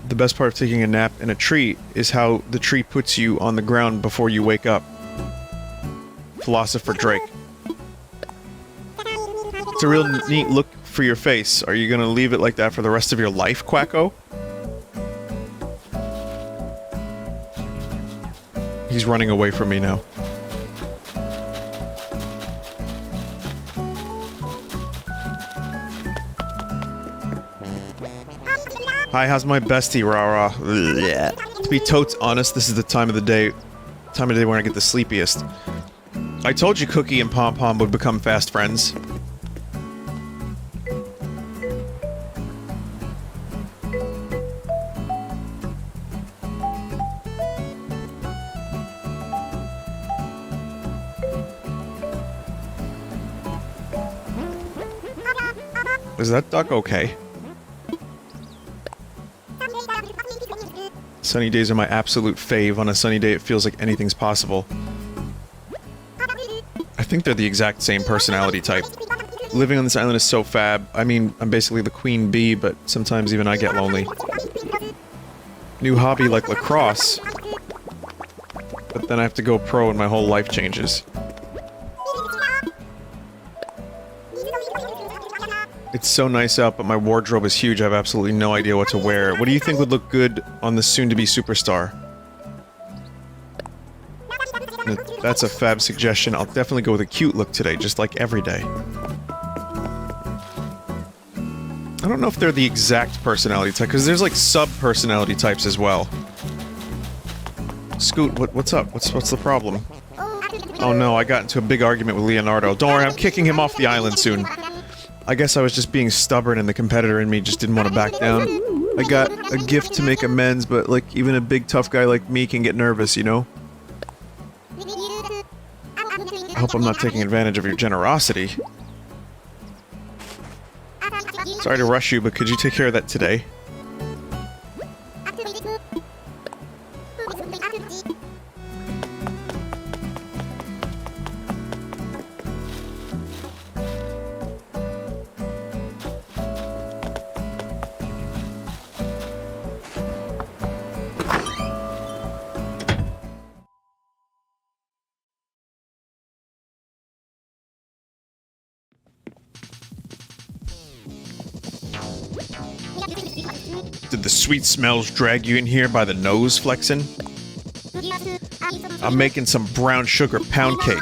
The best part of taking a nap in a tree is how the tree puts you on the ground before you wake up. Philosopher Drake. It's a real neat look for your face. Are you gonna leave it like that for the rest of your life, Quacko? He's running away from me now. Hi, how's my bestie, rah-rah? To be totes honest, this is the time of the day when I get the sleepiest. I told you Cookie and Pom Pom would become fast friends. Is that duck okay? Sunny days are my absolute fave. On a sunny day, it feels like anything's possible. I think they're the exact same personality type. Living on this island is so fab. I mean, I'm basically the queen bee, but sometimes even I get lonely. New hobby like lacrosse. But then I have to go pro and my whole life changes. It's so nice out, but my wardrobe is huge. I have absolutely no idea what to wear. What do you think would look good on the soon-to-be superstar? That's a fab suggestion. I'll definitely go with a cute look today, just like every day. I don't know if they're the exact personality type, because there's like sub-personality types as well. Scoot, what's up? What's the problem? Oh no, I got into a big argument with Leonardo. Don't worry, I'm kicking him off the island soon. I guess I was just being stubborn and the competitor in me just didn't want to back down. I got a gift to make amends, but like even a big tough guy like me can get nervous, you know? I hope I'm not taking advantage of your generosity. Sorry to rush you, but could you take care of that today? Did the sweet smells drag you in here by the nose, Flexin'? I'm making some brown sugar pound cake.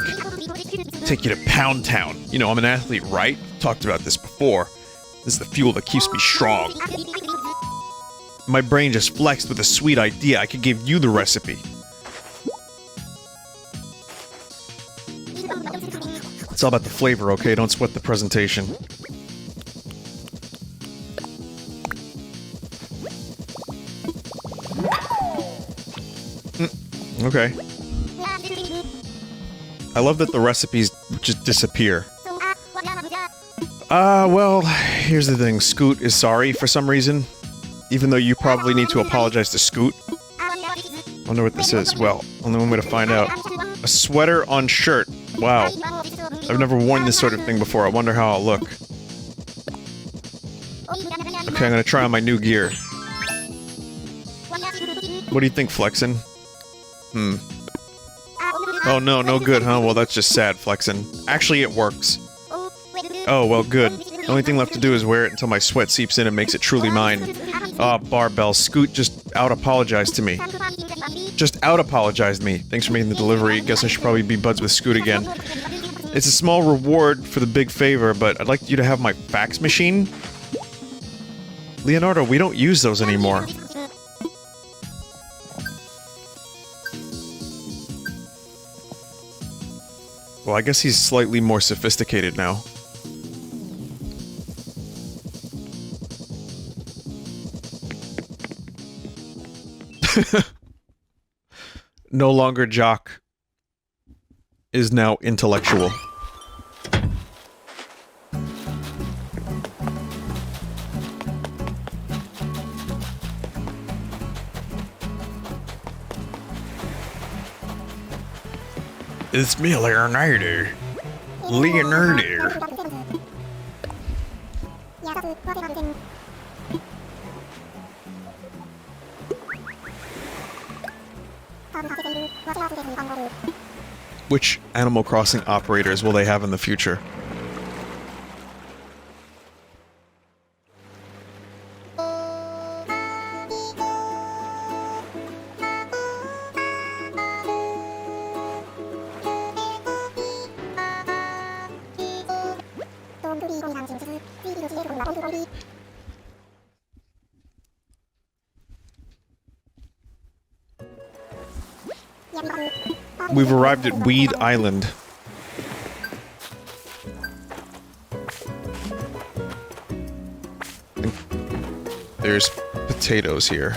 Take you to Pound Town. You know, I'm an athlete, right? Talked about this before. This is the fuel that keeps me strong. My brain just flexed with a sweet idea. I could give you the recipe. It's all about the flavor, okay? Don't sweat the presentation. Okay. I love that the recipes just disappear. Well, here's the thing. Scoot is sorry for some reason. Even though you probably need to apologize to Scoot. I wonder what this is. Well, only one way to find out. A sweater on shirt. Wow. I've never worn this sort of thing before. I wonder how I'll look. Okay, I'm gonna try on my new gear. What do you think, Flexin'? Oh no, no good, huh? Well, that's just sad flexing. Actually, it works. Oh, well, good. The only thing left to do is wear it until my sweat seeps in and makes it truly mine. Ah, Barbell. Scoot just out-apologized to me. Just out-apologized me. Thanks for making the delivery. Guess I should probably be buds with Scoot again. It's a small reward for the big favor, but I'd like you to have my fax machine. Leonardo, we don't use those anymore. Well, I guess he's slightly more sophisticated now. No longer jock. Is now intellectual. It's me, Leonardo. Leonardo. Which Animal Crossing operators will they have in the future? We've arrived at Weed Island. There's potatoes here.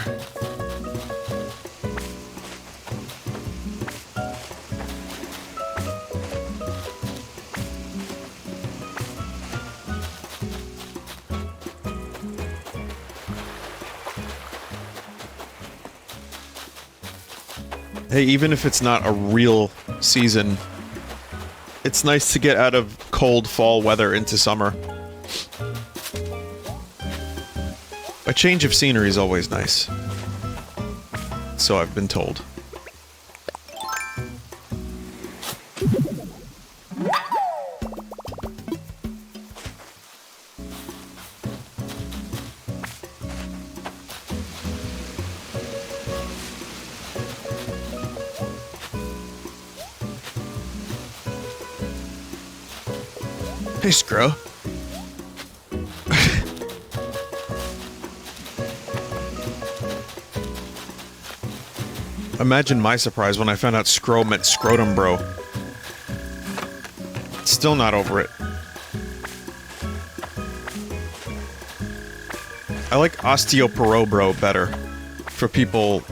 Hey, even if it's not a real season, it's nice to get out of cold fall weather into summer. A change of scenery is always nice. So I've been told. Hey, Scro. Imagine my surprise when I found out Scro meant scrotum bro. Still not over it. I like osteoporo bro better for people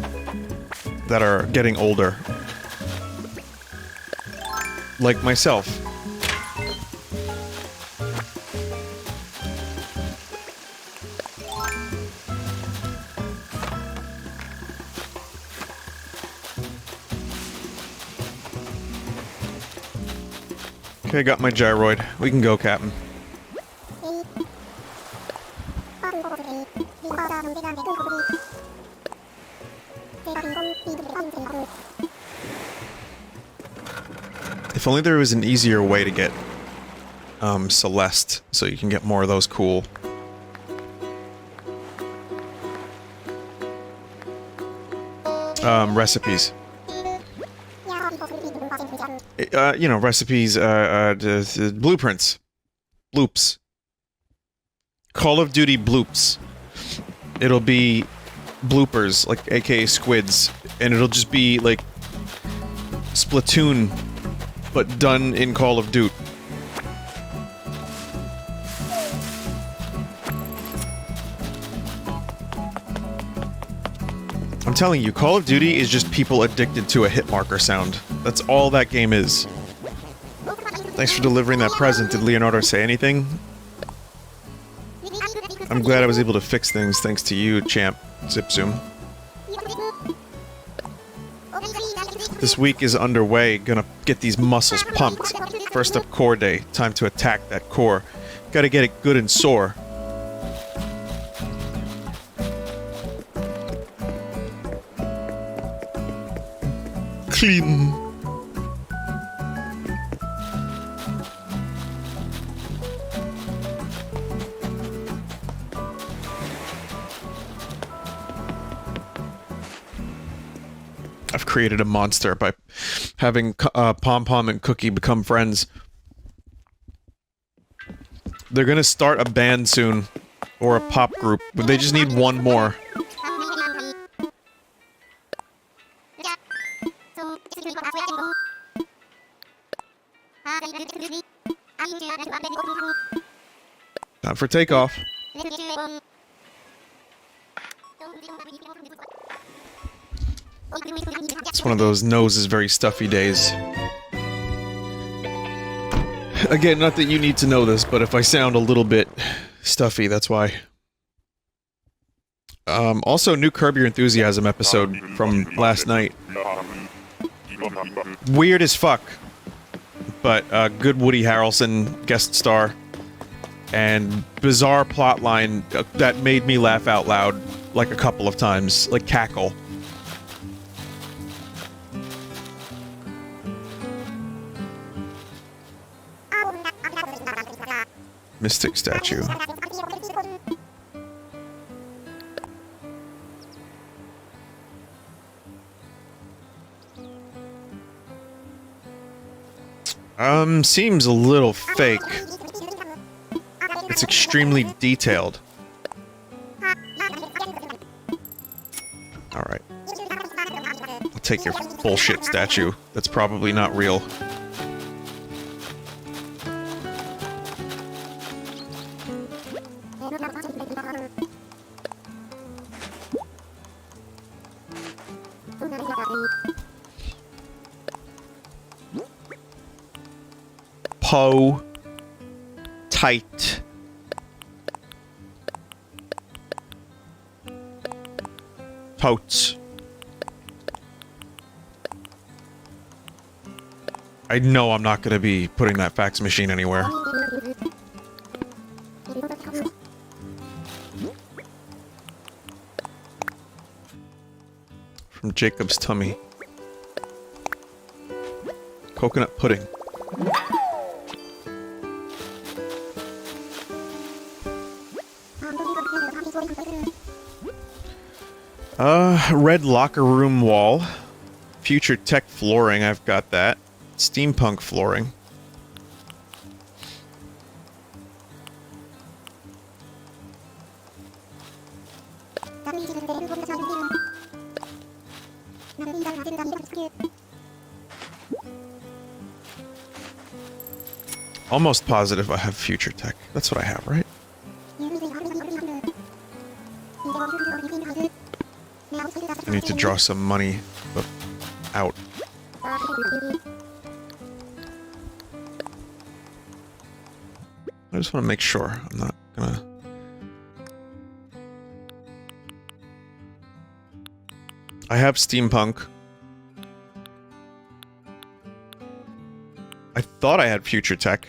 that are getting older. Like myself. Okay, got my gyroid. We can go, Captain. If only there was an easier way to get, Celeste, so you can get more of those cool. Recipes. You know, recipes, blueprints. Bloops. Call of Duty bloops. It'll be bloopers, like aka squids, and it'll just be like Splatoon, but done in Call of Duty. I'm telling you, Call of Duty is just people addicted to a hit marker sound. That's all that game is. Thanks for delivering that present. Did Leonardo say anything? I'm glad I was able to fix things thanks to you, champ. Zipzoom. This week is underway. Gonna get these muscles pumped. First up, core day. Time to attack that core. Gotta get it good and sore. Clean. I've created a monster by having Pom Pom and Cookie become friends. They're gonna start a band soon, or a pop group, but they just need one more. Time for takeoff. It's one of those nose is very stuffy days. Again, not that you need to know this, but if I sound a little bit stuffy, that's why. Also, new Curb Your Enthusiasm episode from last night. Weird as fuck. But, good Woody Harrelson guest star. And bizarre plotline that made me laugh out loud, like a couple of times. Like, cackle. Mystic statue. Seems a little fake. It's extremely detailed. Alright. I'll take your bullshit statue. That's probably not real. Po. Tight. Totes. I know I'm not gonna be putting that fax machine anywhere. From Jacob's tummy. Coconut pudding. Red locker room wall. Future tech flooring, I've got that. Steampunk flooring. Almost positive I have future tech. That's what I have, right? I need to draw some money out. I just want to make sure I'm not gonna... I have steampunk. I thought I had future tech.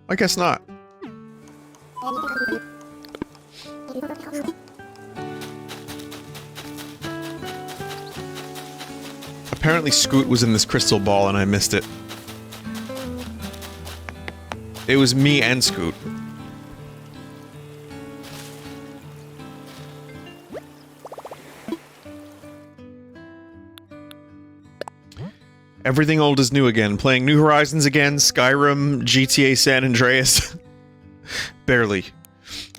I guess not. Apparently Scoot was in this crystal ball and I missed it. It was me and Scoot. Everything old is new again. Playing New Horizons again, Skyrim, GTA San Andreas. Barely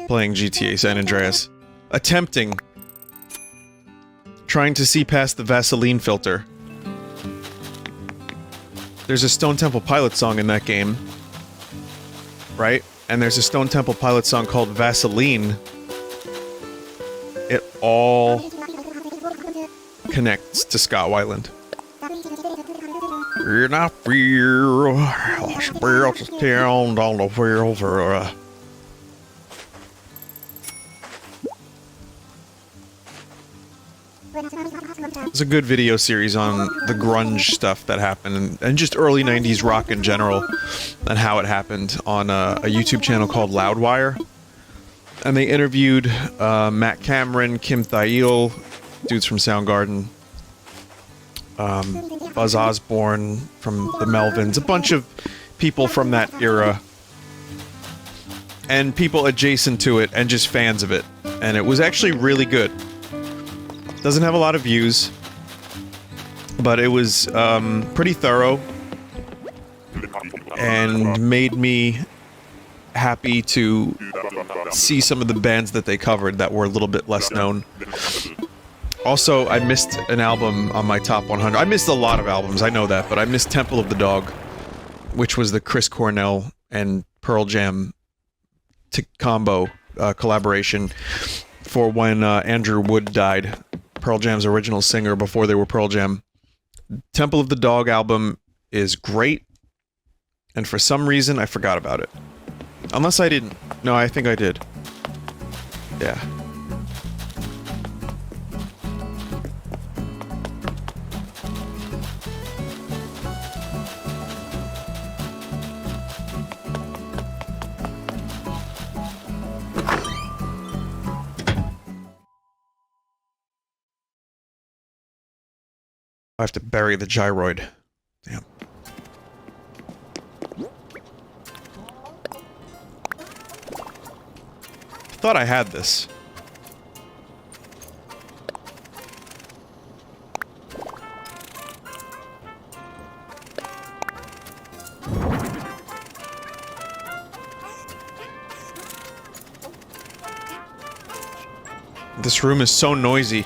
playing GTA San Andreas. Attempting. Trying to see past the Vaseline filter. There's a Stone Temple Pilots song in that game. Right? And there's a Stone Temple Pilots song called Vaseline. It all connects to Scott Weiland. And I feel spirits down on the wheels. It's a good video series on the grunge stuff that happened and just early 90s rock in general and how it happened on a YouTube channel called Loudwire. And they interviewed Matt Cameron, Kim Thayil, dudes from Soundgarden, Buzz Osborne from the Melvins, a bunch of people from that era, and people adjacent to it and just fans of it. And it was actually really good. Doesn't have a lot of views, but it was pretty thorough and made me happy to see some of the bands that they covered that were a little bit less known. Also, I missed an album on my top 100. I missed a lot of albums, I know that, but I missed Temple of the Dog, which was the Chris Cornell and Pearl Jam combo collaboration for when Andrew Wood died, Pearl Jam's original singer before they were Pearl Jam. Temple of the Dog album is great, and for some reason I forgot about it. Unless I didn't. No, I think I did. Yeah. I have to bury the gyroid. Damn. Thought I had this. This room is so noisy.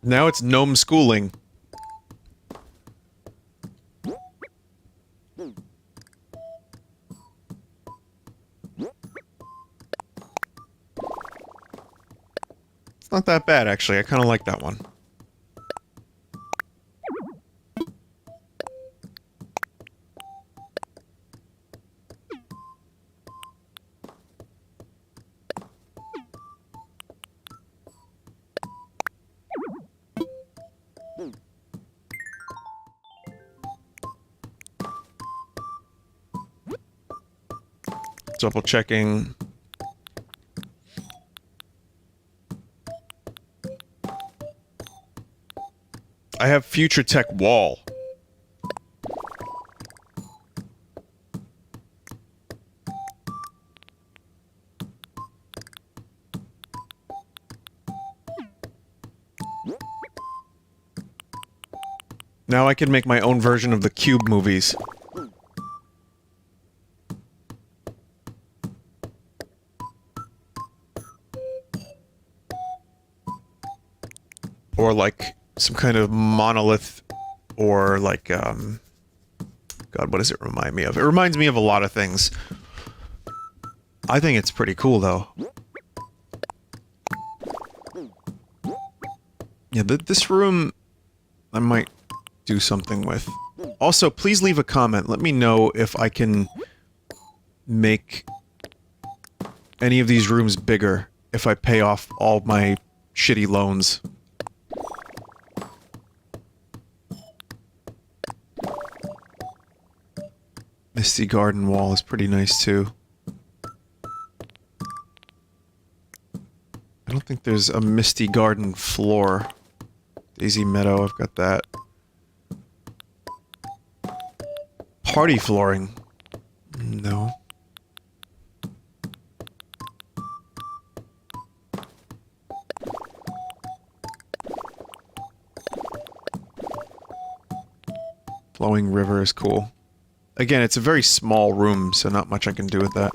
Now it's gnome schooling. It's not that bad, actually. I kind of like that one. Double checking. I have Future Tech Wall. Now I can make my own version of the Cube movies. Or like some kind of monolith, or like, God, what does it remind me of? It reminds me of a lot of things. I think it's pretty cool, though. Yeah, this room, I might do something with. Also, please leave a comment. Let me know if I can make any of these rooms bigger if I pay off all my shitty loans. Misty Garden Wall is pretty nice, too. I don't think there's a Misty Garden floor. Daisy Meadow, I've got that. Party flooring. No. Flowing River is cool. Again, it's a very small room, so not much I can do with that.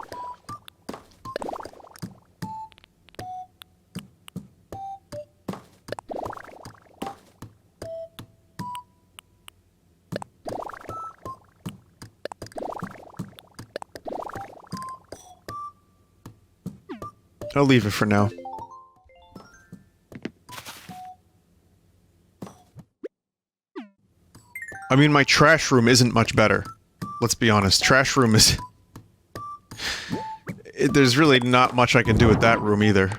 I'll leave it for now. I mean, my trash room isn't much better. Let's be honest. Trash room is... There's really not much I can do with that room either.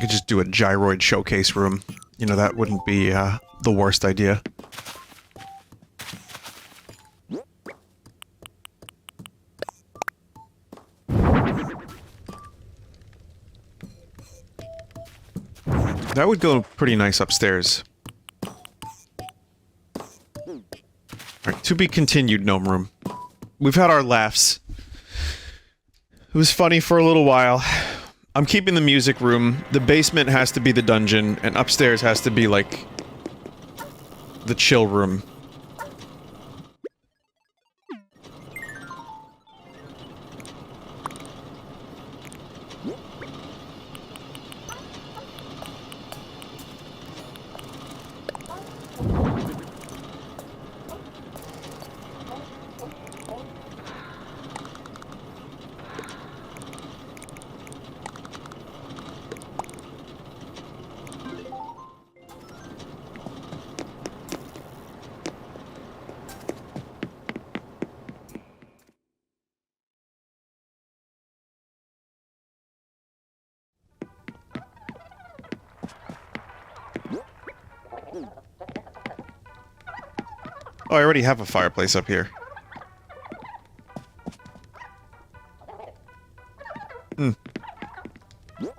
could just do a gyroid showcase room. You know, that wouldn't be the worst idea. That would go pretty nice upstairs. Alright, to be continued, Gnome Room. We've had our laughs. It was funny for a little while. I'm keeping the music room. The basement has to be the dungeon, and upstairs has to be, like, the chill room. Oh, I already have a fireplace up here. Hmm.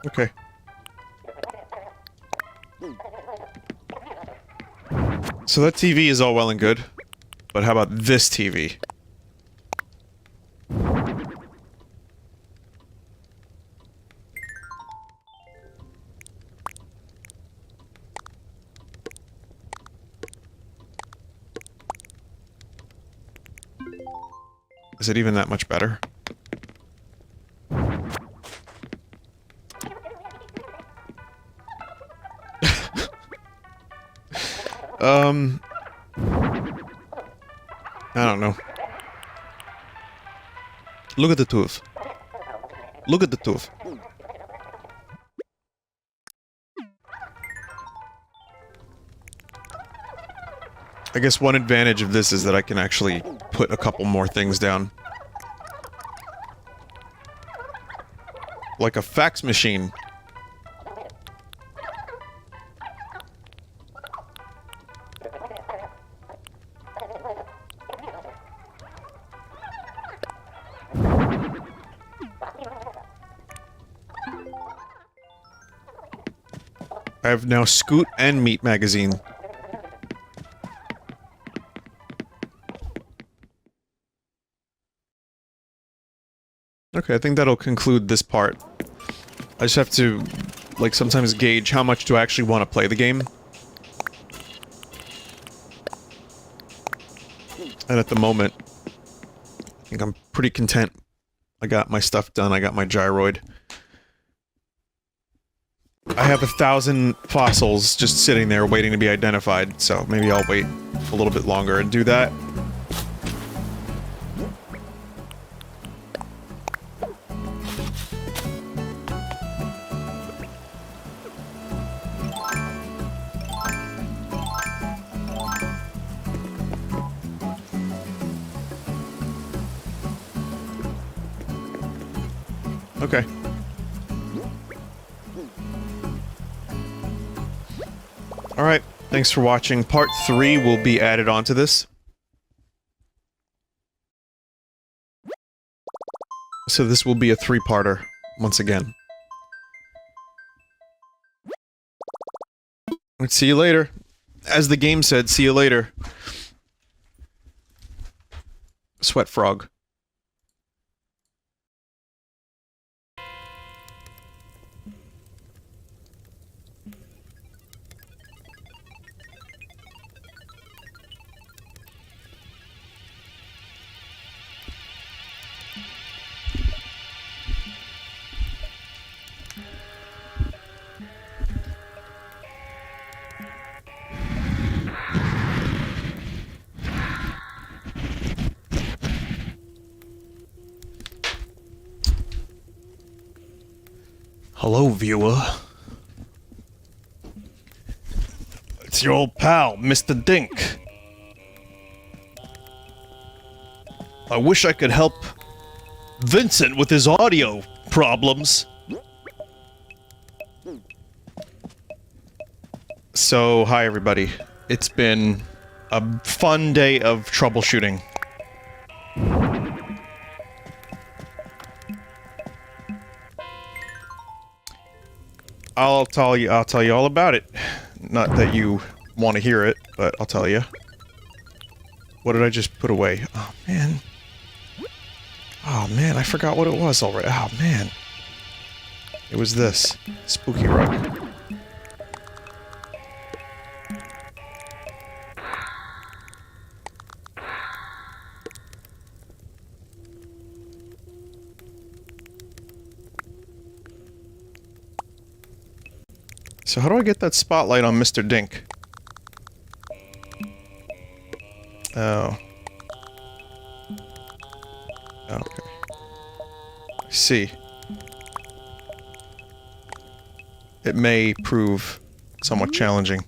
Okay. So that TV is all well and good, but how about this TV? Is it even that much better? I don't know. Look at the tooth. Look at the tooth. I guess one advantage of this is that I can actually put a couple more things down. Like a fax machine. I have now Scoot and Meat magazine. Okay, I think that'll conclude this part. I just have to, like, sometimes gauge how much do I actually want to play the game. And at the moment, I think I'm pretty content. I got my stuff done, I got my gyroid. I have 1,000 fossils just sitting there waiting to be identified, so maybe I'll wait a little bit longer and do that. Okay. Alright, thanks for watching. Part 3 will be added onto this. So this will be a 3-parter, once again. Let's see you later. As the game said, see you later. Sweat frog. Hello, viewer. It's your old pal, Mr. Dink. I wish I could help Vincent with his audio problems. So, hi everybody. It's been a fun day of troubleshooting. I'll tell you all about it. Not that you want to hear it, but I'll tell you. What did I just put away? Oh man. Oh man, I forgot what it was already. Oh man. It was this. Spooky rug. So how do I get that spotlight on Mr. Dink? Oh. Okay. I see. It may prove somewhat challenging.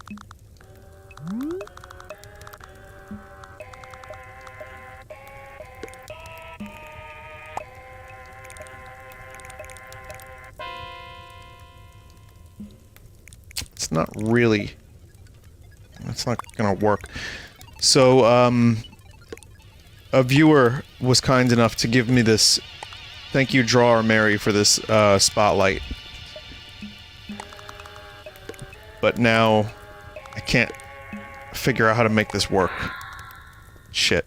It's not really... That's not gonna work. So, a viewer was kind enough to give me this... Thank you, Drawer Mary, for this, spotlight. But now, I can't figure out how to make this work. Shit.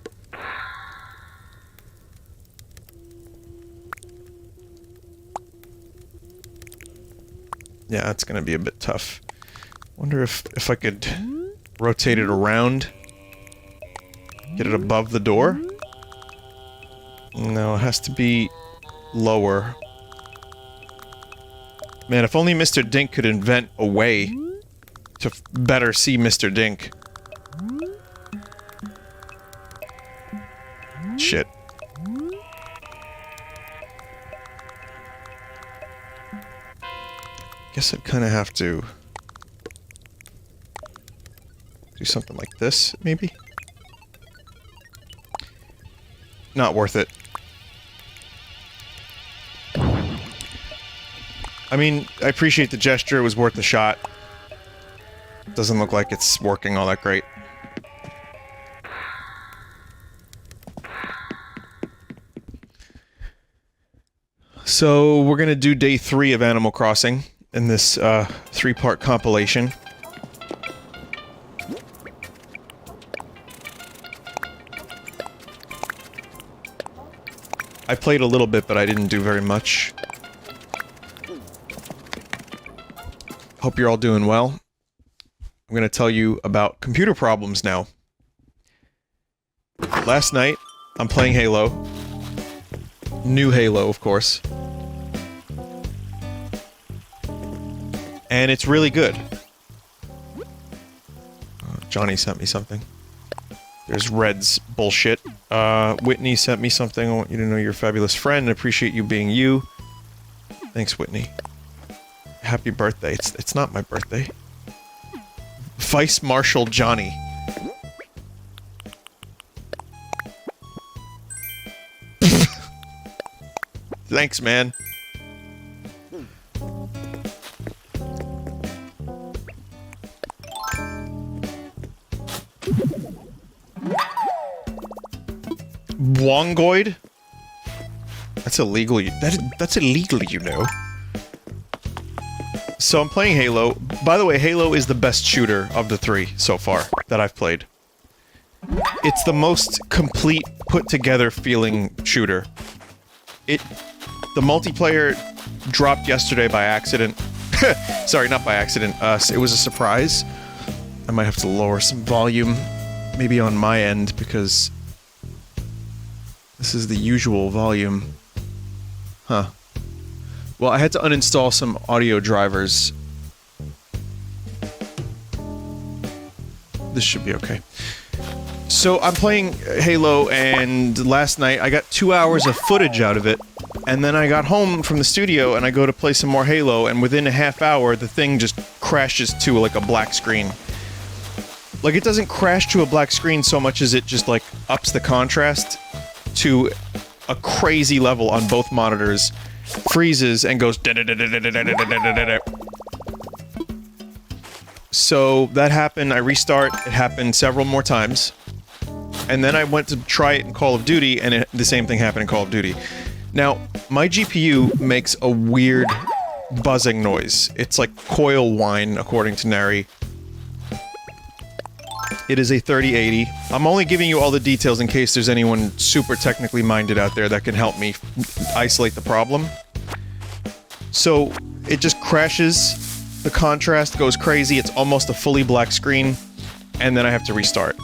Yeah, it's gonna be a bit tough. Wonder if I could rotate it around. Get it above the door? No, it has to be lower. Man, if only Mr. Dink could invent a way to better see Mr. Dink. Shit. Guess I'd kind of have to do something like this, maybe? Not worth it. I mean, I appreciate the gesture, it was worth the shot. Doesn't look like it's working all that great. So, we're gonna do day 3 of Animal Crossing in this, 3-part compilation. I played a little bit, but I didn't do very much. Hope you're all doing well. I'm gonna tell you about computer problems now. Last night, I'm playing Halo. New Halo, of course. And it's really good. Johnny sent me something. There's Red's bullshit. Whitney sent me something. I want you to know you're a fabulous friend. I appreciate you being you. Thanks, Whitney. Happy birthday. It's not my birthday. Vice Marshal Johnny. Thanks, man. Wongoid? That's illegal. That's illegal, you know. So I'm playing Halo. By the way, Halo is the best shooter of the 3 so far that I've played. It's the most complete, put-together feeling shooter. The multiplayer dropped yesterday by accident. Sorry, not by accident. It was a surprise. I might have to lower some volume, maybe on my end, because this is the usual volume. Huh. Well, I had to uninstall some audio drivers. This should be okay. So, I'm playing Halo, and last night I got 2 hours of footage out of it, and then I got home from the studio, and I go to play some more Halo, and within a half hour, the thing just crashes to, like, a black screen. Like, it doesn't crash to a black screen so much as it just, like, ups the contrast to a crazy level on both monitors, freezes, and goes So that happened, I restart, it happened several more times. And then I went to try it in Call of Duty, and the same thing happened in Call of Duty. Now, my GPU makes a weird buzzing noise. It's like coil whine, according to Nary. It is a 3080. I'm only giving you all the details in case there's anyone super technically minded out there that can help me isolate the problem. So, it just crashes, the contrast goes crazy, it's almost a fully black screen, and then I have to restart.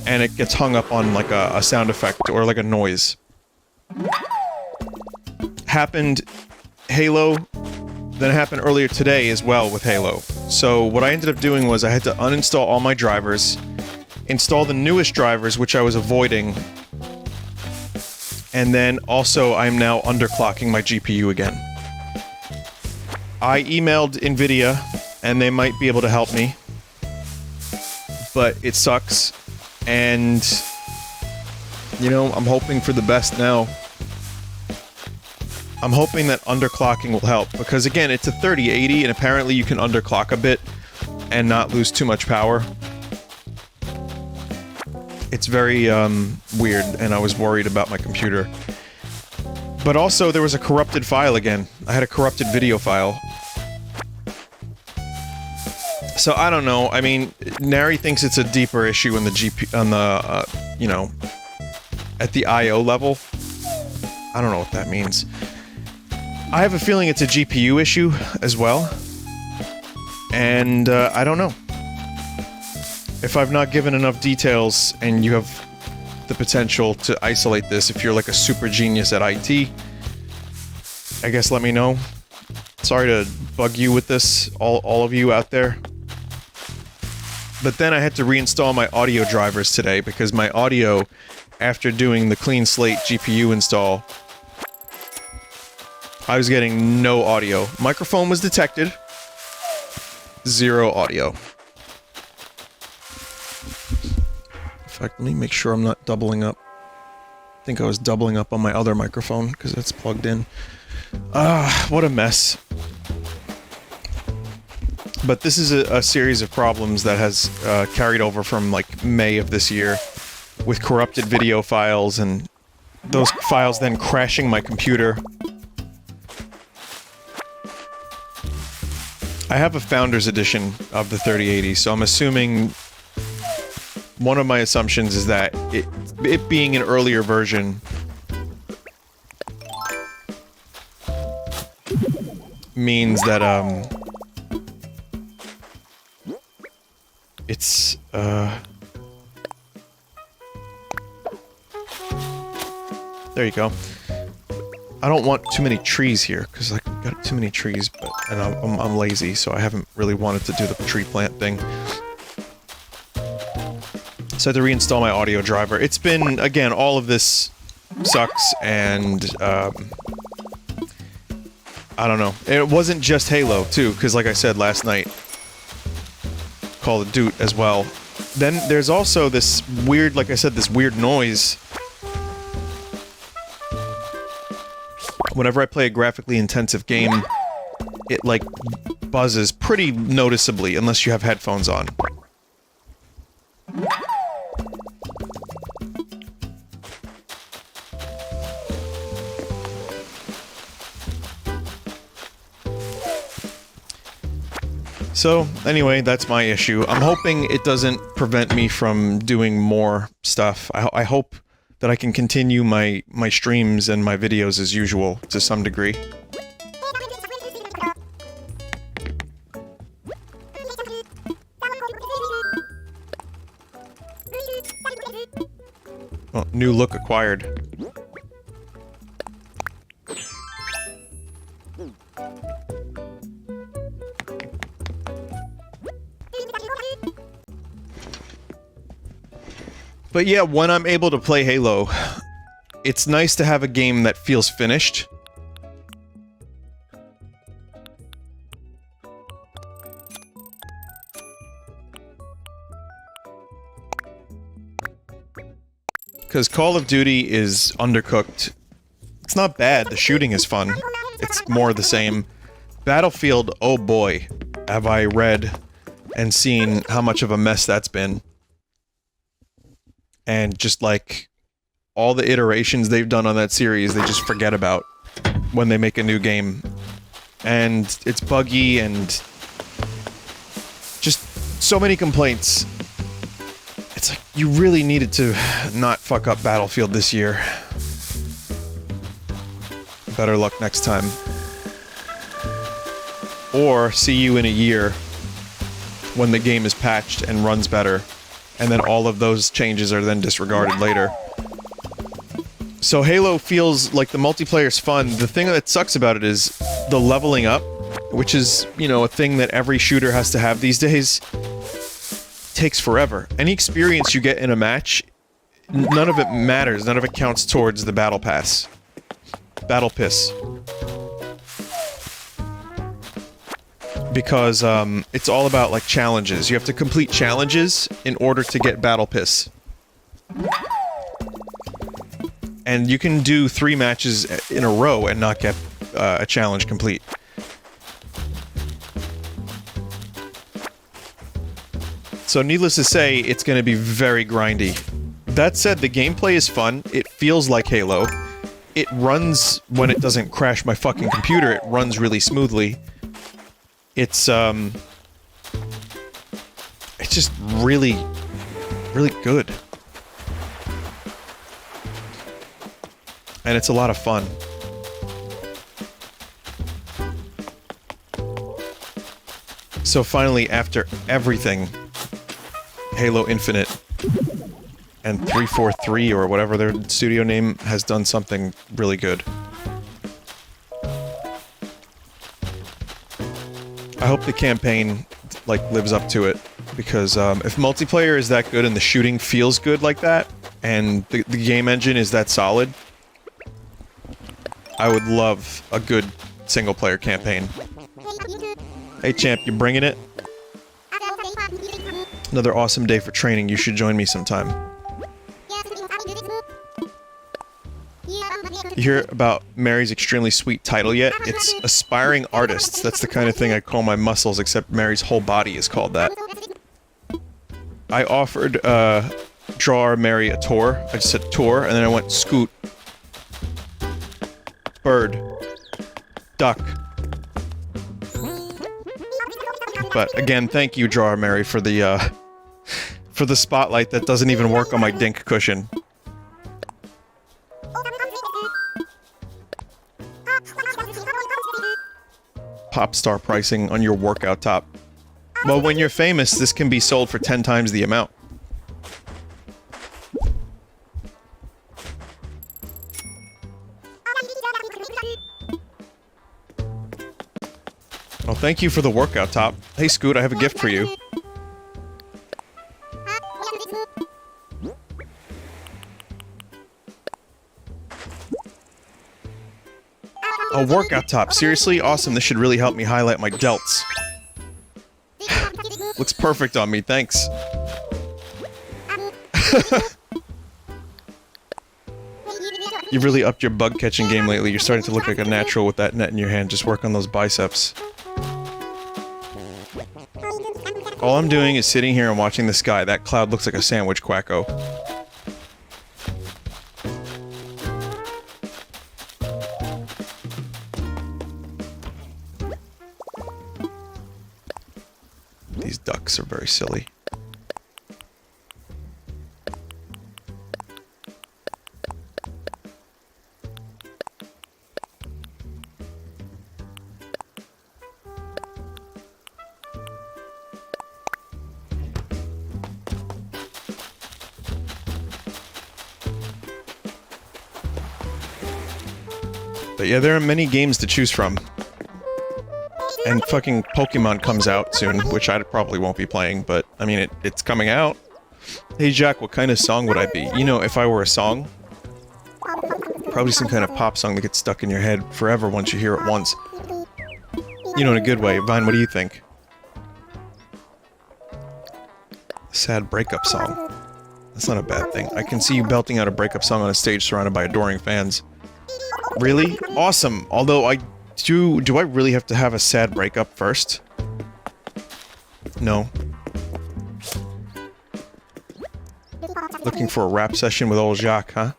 And it gets hung up on like a sound effect or like a noise. Happened Halo, then it happened earlier today as well with Halo. So what I ended up doing was I had to uninstall all my drivers, install the newest drivers, which I was avoiding, and then also I'm now underclocking my GPU again. I emailed NVIDIA, and they might be able to help me, but it sucks. And, you know, I'm hoping for the best now. I'm hoping that underclocking will help, because again, it's a 3080, and apparently you can underclock a bit and not lose too much power. It's very, weird, and I was worried about my computer. But also, there was a corrupted file again. I had a corrupted video file. So, I don't know. I mean, Nary thinks it's a deeper issue in the you know, at the I/O level. I don't know what that means. I have a feeling it's a GPU issue as well. And, I don't know. If I've not given enough details and you have the potential to isolate this, if you're like a super genius at IT, I guess let me know. Sorry to bug you with this, all of you out there. But then I had to reinstall my audio drivers today because my audio, after doing the clean slate GPU install, I was getting no audio. Microphone was detected. Zero audio. In fact, let me make sure I'm not doubling up. I think I was doubling up on my other microphone because that's plugged in. What a mess. But this is a series of problems that has carried over from like May of this year with corrupted video files and those files then crashing my computer. I have a Founders Edition of the 3080, so I'm assuming one of my assumptions is that it being an earlier version means that it's there you go. I don't want too many trees here because I got too many trees, but and I'm lazy, so I haven't really wanted to do the tree plant thing. So I had to reinstall my audio driver. It's been, again, all of this sucks, and I don't know. It wasn't just Halo, too, because like I said last night, Call of Duty as well. Then there's also this weird, like I said, this weird noise. Whenever I play a graphically intensive game, it, like, buzzes pretty noticeably, unless you have headphones on. So, anyway, that's my issue. I'm hoping it doesn't prevent me from doing more stuff. I hope that I can continue my streams and my videos as usual, to some degree. Oh, new look acquired. But yeah, when I'm able to play Halo, it's nice to have a game that feels finished. Because Call of Duty is undercooked. It's not bad, the shooting is fun. It's more the same. Battlefield, oh boy, have I read and seeing how much of a mess that's been. And just like all the iterations they've done on that series, they just forget about when they make a new game. And it's buggy and just so many complaints. It's like, you really needed to not fuck up Battlefield this year. Better luck next time. Or see you in a year when the game is patched and runs better, and then all of those changes are then disregarded later. So Halo feels like the multiplayer's fun. The thing that sucks about it is the leveling up, which is, you know, a thing that every shooter has to have these days, takes forever. Any experience you get in a match, none of it matters. None of it counts towards the battle pass. Battle piss. Because, it's all about, like, challenges. You have to complete challenges in order to get battle piss. And you can do 3 matches in a row and not get a challenge complete. So needless to say, it's going to be very grindy. That said, the gameplay is fun. It feels like Halo. It runs when it doesn't crash my fucking computer. It runs really smoothly. It's just really, really good. And it's a lot of fun. So finally, after everything, Halo Infinite and 343 or whatever their studio name has done something really good. I hope the campaign, like, lives up to it, because if multiplayer is that good and the shooting feels good like that, and the game engine is that solid, I would love a good single-player campaign. Hey champ, you bringing it? Another awesome day for training. You should join me sometime. You hear about Mary's extremely sweet title yet? It's Aspiring Artists. That's the kind of thing I call my muscles, except Mary's whole body is called that. I offered, draw Mary a tour. I just said tour, and then I went scoot. Bird. Duck. But again, thank you, Drawer Mary, for the spotlight that doesn't even work on my dink cushion. Pop star pricing on your workout top. Well, when you're famous, this can be sold for 10 times the amount. Well, thank you for the workout top. Hey, Scoot, I have a gift for you. A workout top. Seriously? Awesome. This should really help me highlight my delts. Looks perfect on me. Thanks. You've really upped your bug catching game lately. You're starting to look like a natural with that net in your hand. Just work on those biceps. All I'm doing is sitting here and watching the sky. That cloud looks like a sandwich, Quacko. These ducks are very silly. But yeah, there are many games to choose from. And fucking Pokemon comes out soon, which I probably won't be playing, but, I mean, it's coming out. Hey Jack, what kind of song would I be? You know, if I were a song, probably some kind of pop song that gets stuck in your head forever once you hear it once. You know, in a good way. Vine, what do you think? Sad breakup song. That's not a bad thing. I can see you belting out a breakup song on a stage surrounded by adoring fans. Really? Awesome. Although do I really have to have a sad breakup first? No. Looking for a rap session with old Jacques, huh?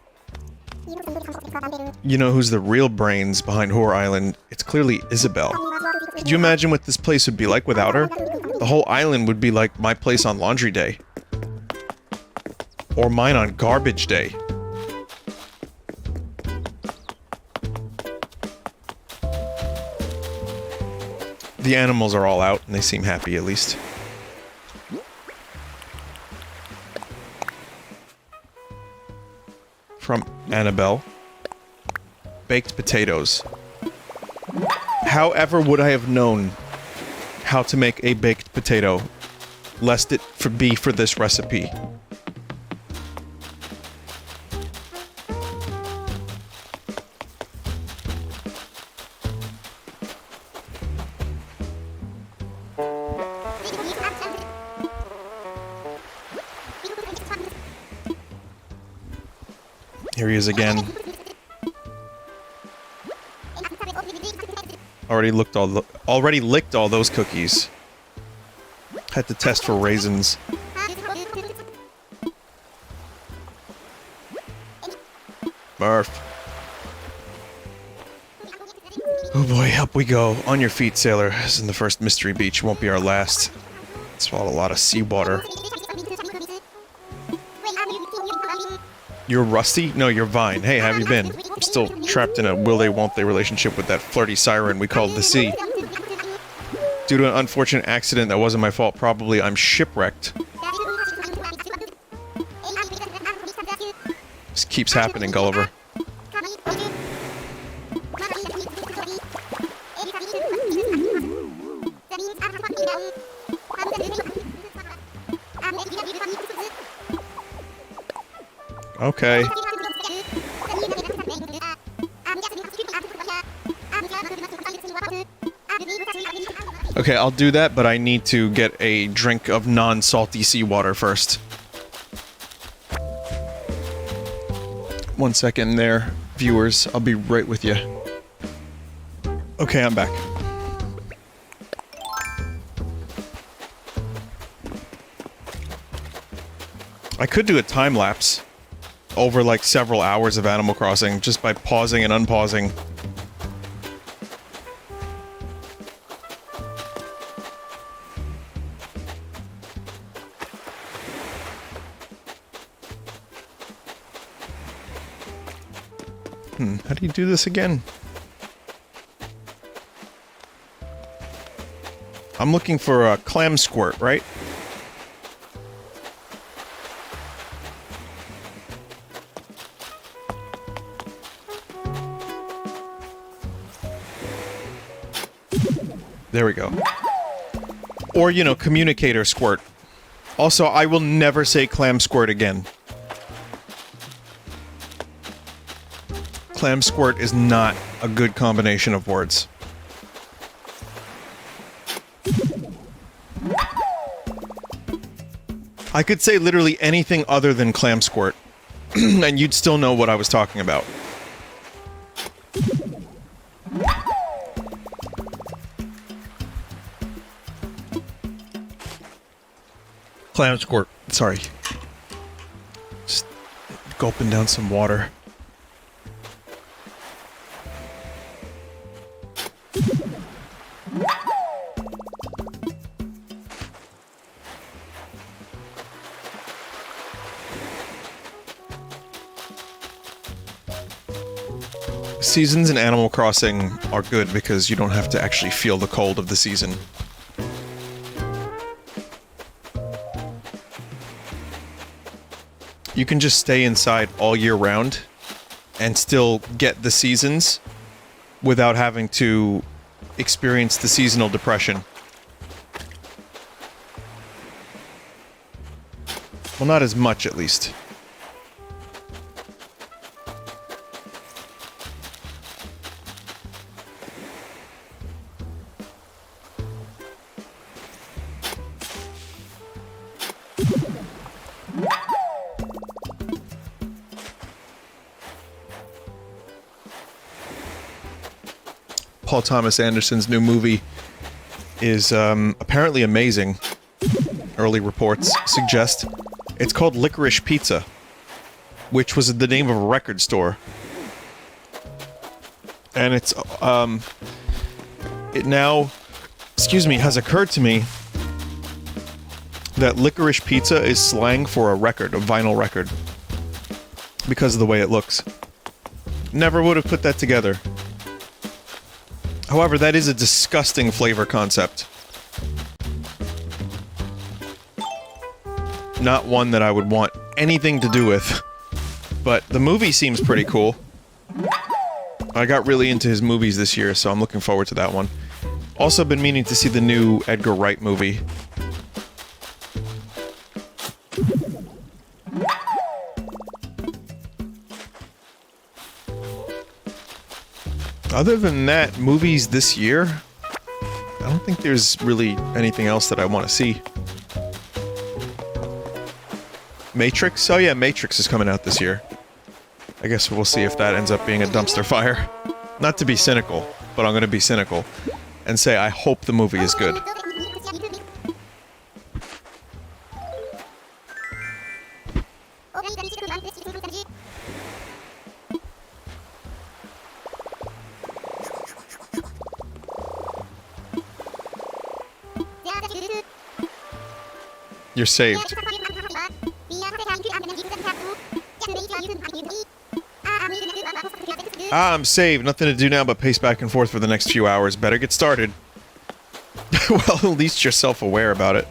You know who's the real brains behind Whore Island? It's clearly Isabel. Could you imagine what this place would be like without her? The whole island would be like my place on laundry day. Or mine on garbage day. The animals are all out, and they seem happy at least. From Annabelle. Baked potatoes. However would I have known how to make a baked potato, lest it be for this recipe? Here he is again. Already licked all those cookies. Had to test for raisins. Murph. Oh boy, up we go. On your feet, sailor. This is the first mystery beach. Won't be our last. Swallowed a lot of seawater. You're Rusty? No, you're Vine. Hey, how have you been? I'm still trapped in a will-they-won't-they relationship with that flirty siren we called the sea. Due to an unfortunate accident that wasn't my fault, probably I'm shipwrecked. This keeps happening, Gulliver. Okay. Okay, I'll do that, but I need to get a drink of non-salty seawater first. 1 second there, viewers. I'll be right with you. Okay, I'm back. I could do a time lapse over like several hours of Animal Crossing just by pausing and unpausing. How do you do this again? I'm looking for a clam squirt, right? There we go. Or, you know, communicator squirt. Also, I will never say clam squirt again. Clam squirt is not a good combination of words. I could say literally anything other than clam squirt, and you'd still know what I was talking about. Clam squirt. Sorry. Just gulping down some water. Seasons in Animal Crossing are good because you don't have to actually feel the cold of the season. You can just stay inside all year round and still get the seasons without having to experience the seasonal depression. Well, not as much, at least. Paul Thomas Anderson's new movie is apparently amazing. early reports suggest. It's called Licorice Pizza, which was the name of a record store. And it's, it now, has occurred to me that licorice pizza is slang for a record, a vinyl record. Because of the way it looks. Never would have put that together. However, that is a disgusting flavor concept. Not one that I would want anything to do with. But the movie seems pretty cool. I got really into his movies this year, so I'm looking forward to that one. Also been meaning to see the new Edgar Wright movie. Other than that, movies this year, I don't think there's really anything else that I want to see. Matrix? Oh yeah, Matrix is coming out this year. I guess we'll see if that ends up being a dumpster fire. Not to be cynical, but I'm going to be cynical and say I hope the movie is good. You're saved. Ah, I'm saved. Nothing to do now but pace back and forth for the next few hours. Better get started. Well, at least you're self-aware about it.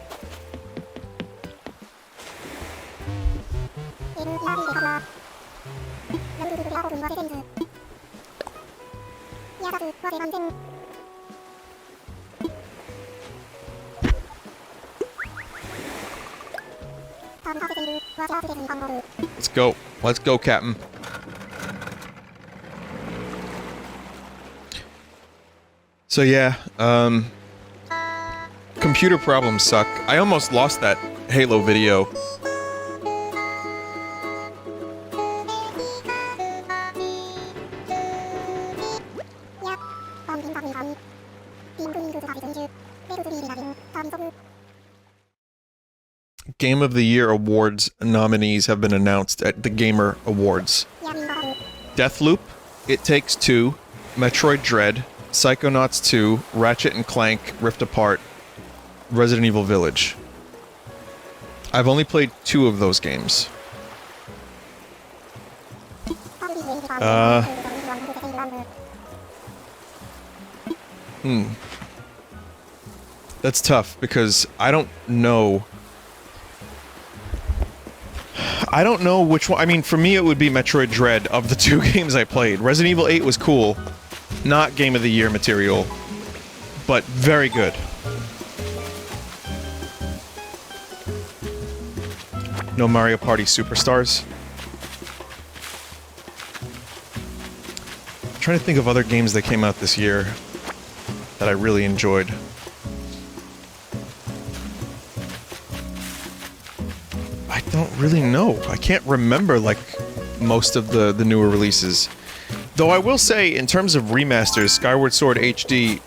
Let's go. Let's go, Captain. So yeah, computer problems suck. I almost lost that Halo video. Game of the Year Awards nominees have been announced at the Gamer Awards. Deathloop, It Takes Two, Metroid Dread, Psychonauts 2, Ratchet and Clank, Rift Apart, Resident Evil Village. I've only played 2 of those games. That's tough, because I don't know which one. I mean, for me it would be Metroid Dread of the 2 games I played. Resident Evil 8 was cool. Not Game of the Year material, but very good. No Mario Party Superstars. I'm trying to think of other games that came out this year that I really enjoyed. I don't really know. I can't remember, like, most of the newer releases. Though I will say, in terms of remasters, Skyward Sword HD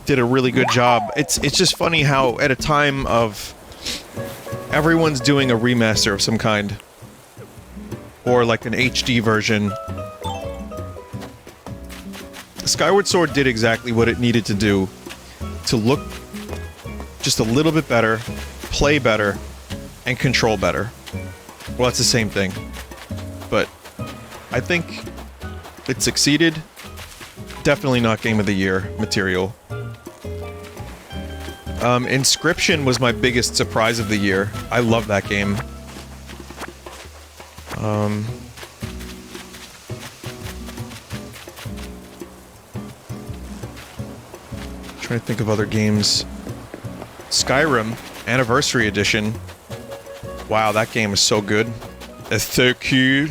did a really good job. It's just funny how, at a time of everyone's doing a remaster of some kind, or like an HD version, Skyward Sword did exactly what it needed to do to look just a little bit better, play better, and control better. Well, it's the same thing. But I think it succeeded. Definitely not Game of the Year material. Inscription was my biggest surprise of the year. I love that game. Trying to think of other games. Skyrim, Anniversary Edition. Wow, that game is so good. It's so cool.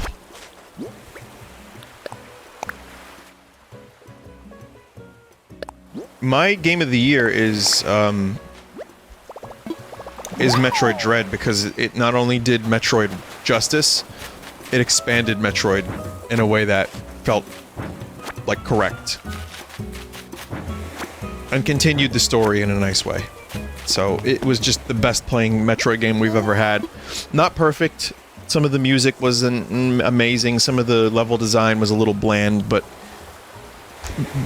My game of the year is Metroid Dread, because it not only did Metroid justice, it expanded Metroid in a way that felt like correct. And continued the story in a nice way. So it was just the best playing Metroid game we've ever had. Not perfect. Some of the music wasn't amazing. Some of the level design was a little bland, but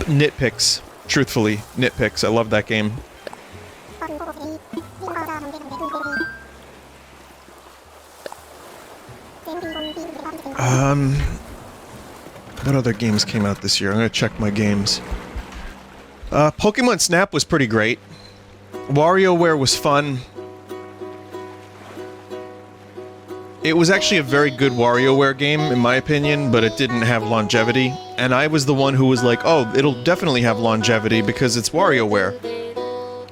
nitpicks. Truthfully, nitpicks. I love that game. What other games came out this year? I'm gonna check my games. Pokemon Snap was pretty great. WarioWare was fun. It was actually a very good WarioWare game, in my opinion, but it didn't have longevity. And I was the one who was like, oh, it'll definitely have longevity because it's WarioWare.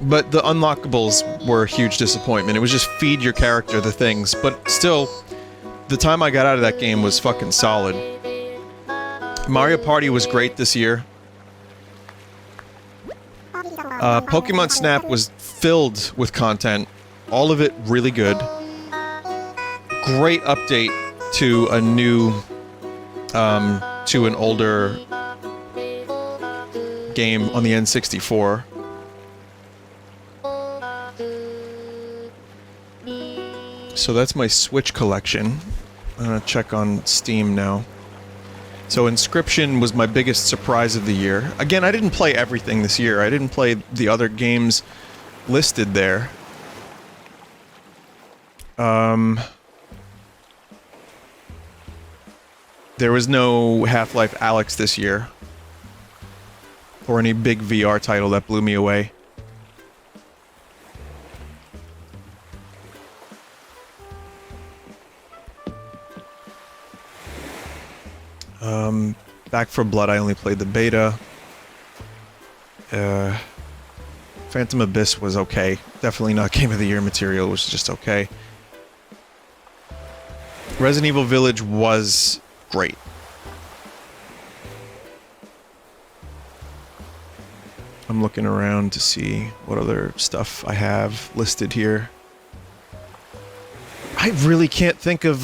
But the unlockables were a huge disappointment. It was just feed your character the things. But still, the time I got out of that game was fucking solid. Mario Party was great this year. Pokemon Snap was filled with content. All of it really good. Great update to a new, to an older game on the N64. So that's my Switch collection. I'm gonna check on Steam now. So Inscription was my biggest surprise of the year. Again, I didn't play everything this year. I didn't play the other games listed there. There was no Half-Life Alyx this year. Or any big VR title that blew me away. Back 4 Blood, I only played the beta. Phantom Abyss was okay. Definitely not Game of the Year material, it was just okay. Resident Evil Village was great. I'm looking around to see what other stuff I have listed here. I really can't think of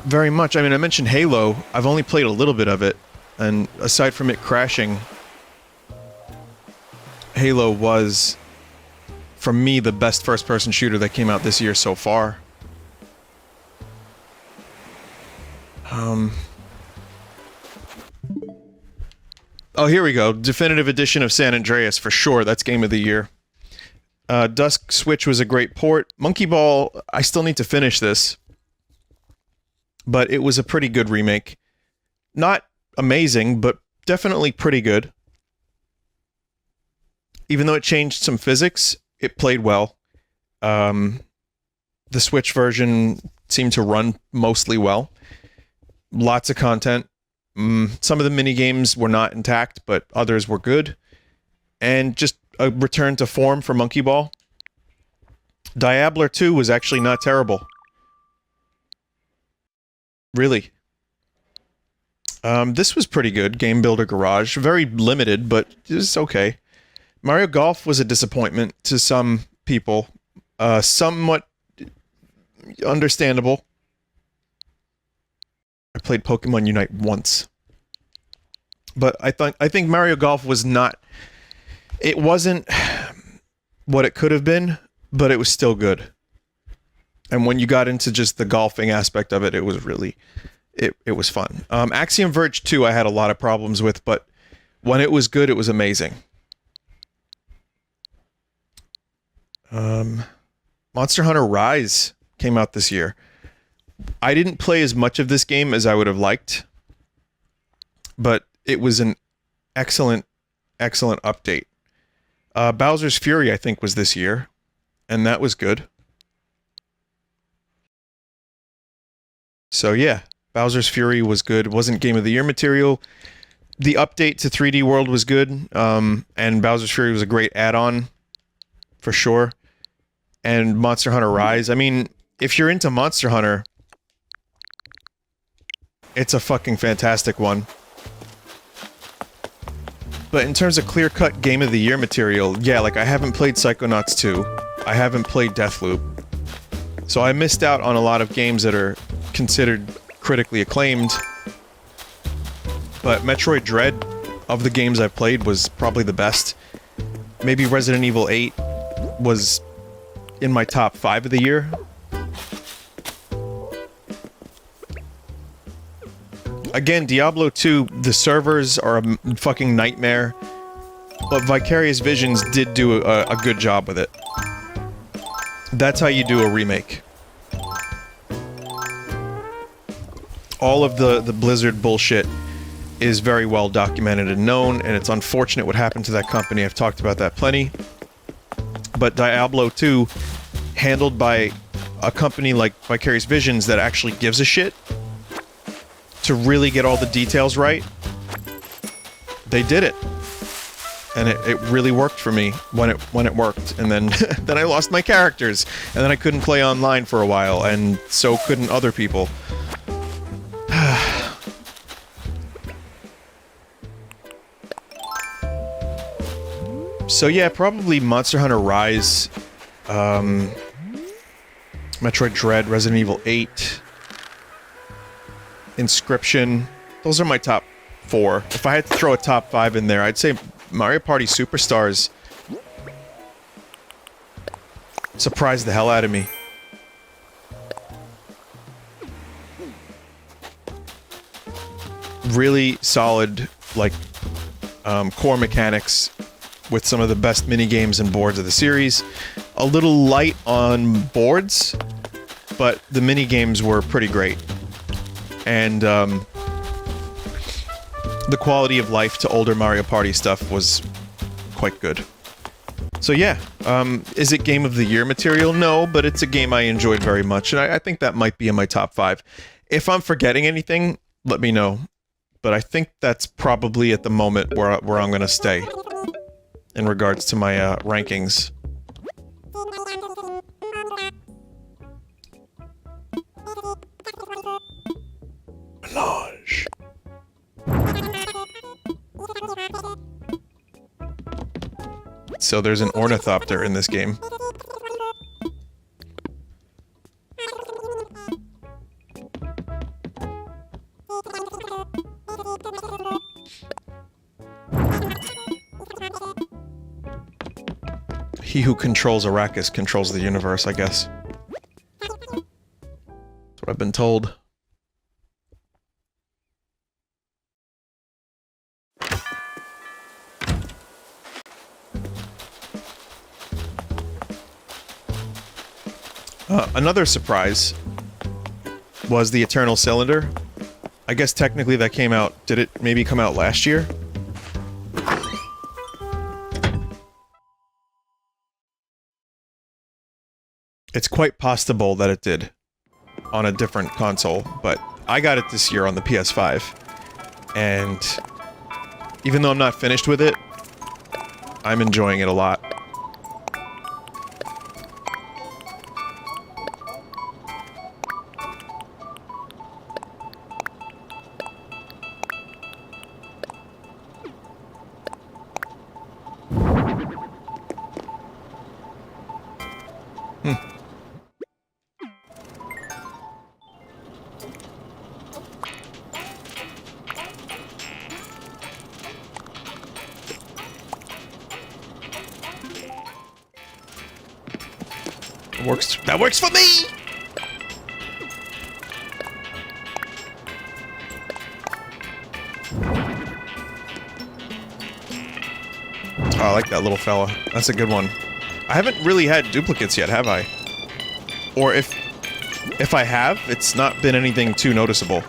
very much. I mean, I mentioned Halo. I've only played a little bit of it, and aside from it crashing, Halo was, for me, the best first-person shooter that came out this year so far. Oh, here we go. Definitive Edition of San Andreas, for sure. That's Game of the Year. Dusk Switch was a great port. Monkey Ball, I still need to finish this. But it was a pretty good remake. Not amazing, but definitely pretty good. Even though it changed some physics, it played well. The Switch version seemed to run mostly well. Lots of content. Some of the minigames were not intact, but others were good. And just a return to form for Monkey Ball. Diablo 2 was actually not terrible. Really. This was pretty good. Game Builder Garage. Very limited, but it's okay. Mario Golf was a disappointment to some people. Somewhat understandable. I played Pokemon Unite once. But I think Mario Golf was not... It wasn't what it could have been, but it was still good. And when you got into just the golfing aspect of it, it was really... It was fun. Axiom Verge 2 I had a lot of problems with, but when it was good, it was amazing. Monster Hunter Rise came out this year. I didn't play as much of this game as I would have liked, but it was an excellent, excellent update. Bowser's Fury, I think, was this year, and that was good. So yeah, Bowser's Fury was good. It wasn't Game of the Year material. The update to 3D World was good, and Bowser's Fury was a great add-on, for sure. And Monster Hunter Rise, I mean, if you're into Monster Hunter, it's a fucking fantastic one. But in terms of clear-cut Game of the Year material, yeah, like, I haven't played Psychonauts 2. I haven't played Deathloop. So I missed out on a lot of games that are considered critically acclaimed. But Metroid Dread, of the games I've played, was probably the best. Maybe Resident Evil 8 was in my top 5 of the year. Again, Diablo 2, the servers are a fucking nightmare, but Vicarious Visions did do a good job with it. That's how you do a remake. All of the Blizzard bullshit is very well documented and known, and it's unfortunate what happened to that company. I've talked about that plenty. But Diablo 2, handled by a company like Vicarious Visions that actually gives a shit, to really get all the details right, they did it. And it really worked for me when it worked. And then then I lost my characters, and then I couldn't play online for a while, and so couldn't other people. So yeah, probably Monster Hunter Rise, Metroid Dread, Resident Evil 8, Inscription. Those are my top 4. If I had to throw a top 5 in there, I'd say Mario Party Superstars surprised the hell out of me. Really solid, like, core mechanics with some of the best minigames and boards of the series. A little light on boards, but the minigames were pretty great. And, the quality of life to older Mario Party stuff was quite good. So yeah, is it Game of the Year material? No, but it's a game I enjoyed very much, and I think that might be in my top 5. If I'm forgetting anything, let me know. But I think that's probably at the moment where I'm gonna stay in regards to my rankings. Melange. So there's an ornithopter in this game. He who controls Arrakis controls the universe, I guess. That's what I've been told. Another surprise was the Eternal Cylinder. I guess technically that came out... Did it maybe come out last year? It's quite possible that it did on a different console, but I got it this year on the PS5. And even though I'm not finished with it, I'm enjoying it a lot. That works for me! Oh, I like that little fella. That's a good one. I haven't really had duplicates yet, have I? Or if I have, it's not been anything too noticeable.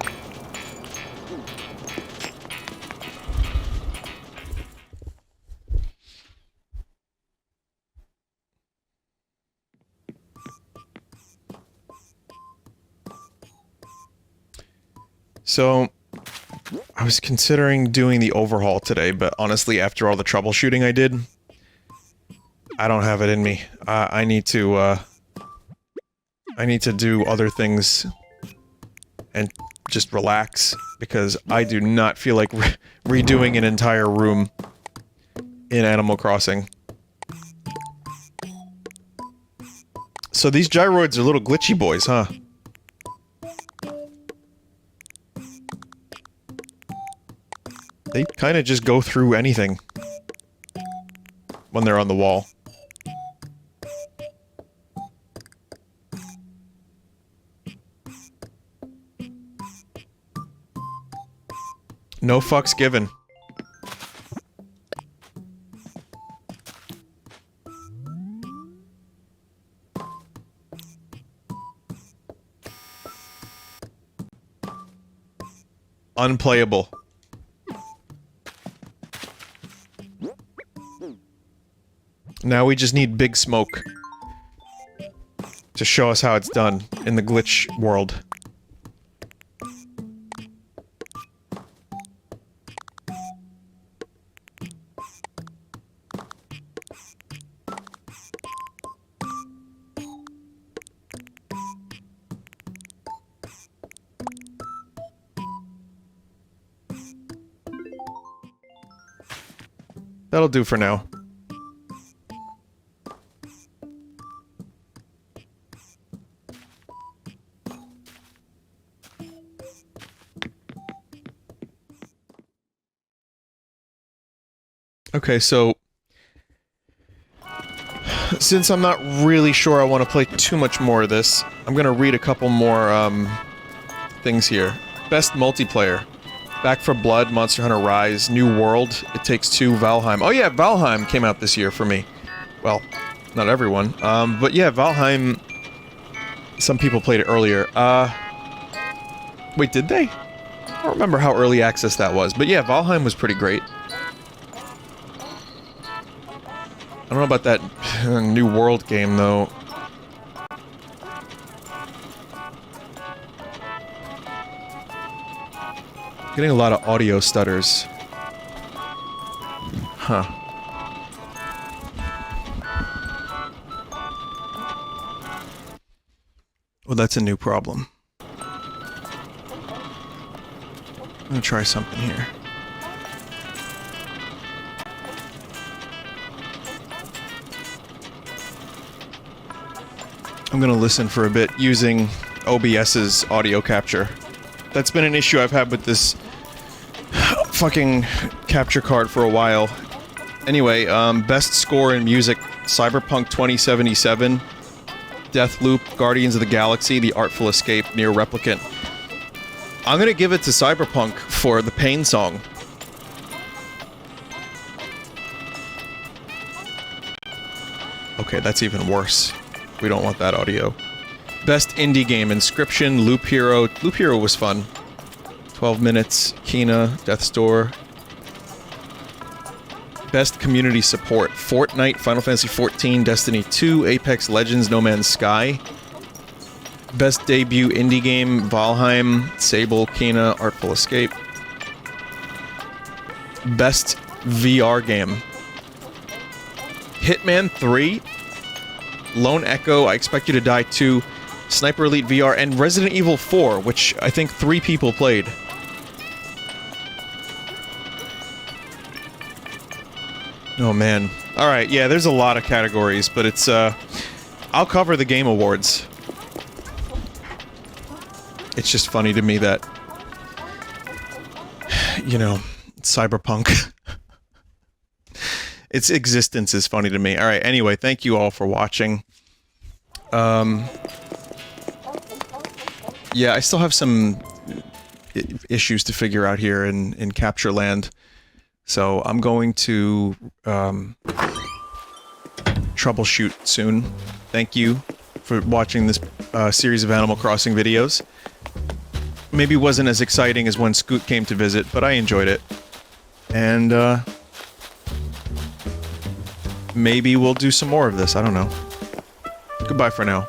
So, I was considering doing the overhaul today, but honestly, after all the troubleshooting I did, I don't have it in me. I need to do other things and just relax, because I do not feel like redoing an entire room in Animal Crossing. So these gyroids are little glitchy boys, huh? They kind of just go through anything when they're on the wall. No fucks given. Unplayable. Now we just need Big Smoke to show us how it's done in the glitch world. That'll do for now. Okay, so since I'm not really sure I want to play too much more of this, I'm gonna read a couple more things here. Best multiplayer. Back 4 Blood, Monster Hunter Rise, New World, It Takes Two, Valheim. Oh yeah, Valheim came out this year for me. Well, not everyone. But yeah, Valheim... Some people played it earlier. Wait, did they? I don't remember how early access that was. But yeah, Valheim was pretty great. I don't know about that New World game, though. Getting a lot of audio stutters. Huh. Well, that's a new problem. I'm gonna try something here. I'm gonna listen for a bit using OBS's audio capture. That's been an issue I've had with this fucking capture card for a while. Anyway, best score in music, Cyberpunk 2077, Deathloop, Guardians of the Galaxy, The Artful Escape, Near Replicant. I'm gonna give it to Cyberpunk for the Pain song. Okay, that's even worse. We don't want that audio. Best indie game, Inscription, Loop Hero. Loop Hero was fun. 12 Minutes, Kena, Death's Door. Best community support, Fortnite, Final Fantasy XIV, Destiny 2, Apex Legends, No Man's Sky. Best debut indie game, Valheim, Sable, Kena, Artful Escape. Best VR game, Hitman 3, Lone Echo, I Expect You to Die 2, Sniper Elite VR, and Resident Evil 4, which I think 3 people played. Oh man. Alright, yeah, there's a lot of categories, but it's, I'll cover the Game Awards. It's just funny to me that, you know, Cyberpunk. Its existence is funny to me. Alright, anyway, thank you all for watching. Yeah, I still have some issues to figure out here in Capture Land. So I'm going to troubleshoot soon. Thank you for watching this series of Animal Crossing videos. Maybe wasn't as exciting as when Scoot came to visit, but I enjoyed it. And maybe we'll do some more of this, I don't know. Goodbye for now.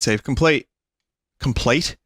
Save complete. Complete?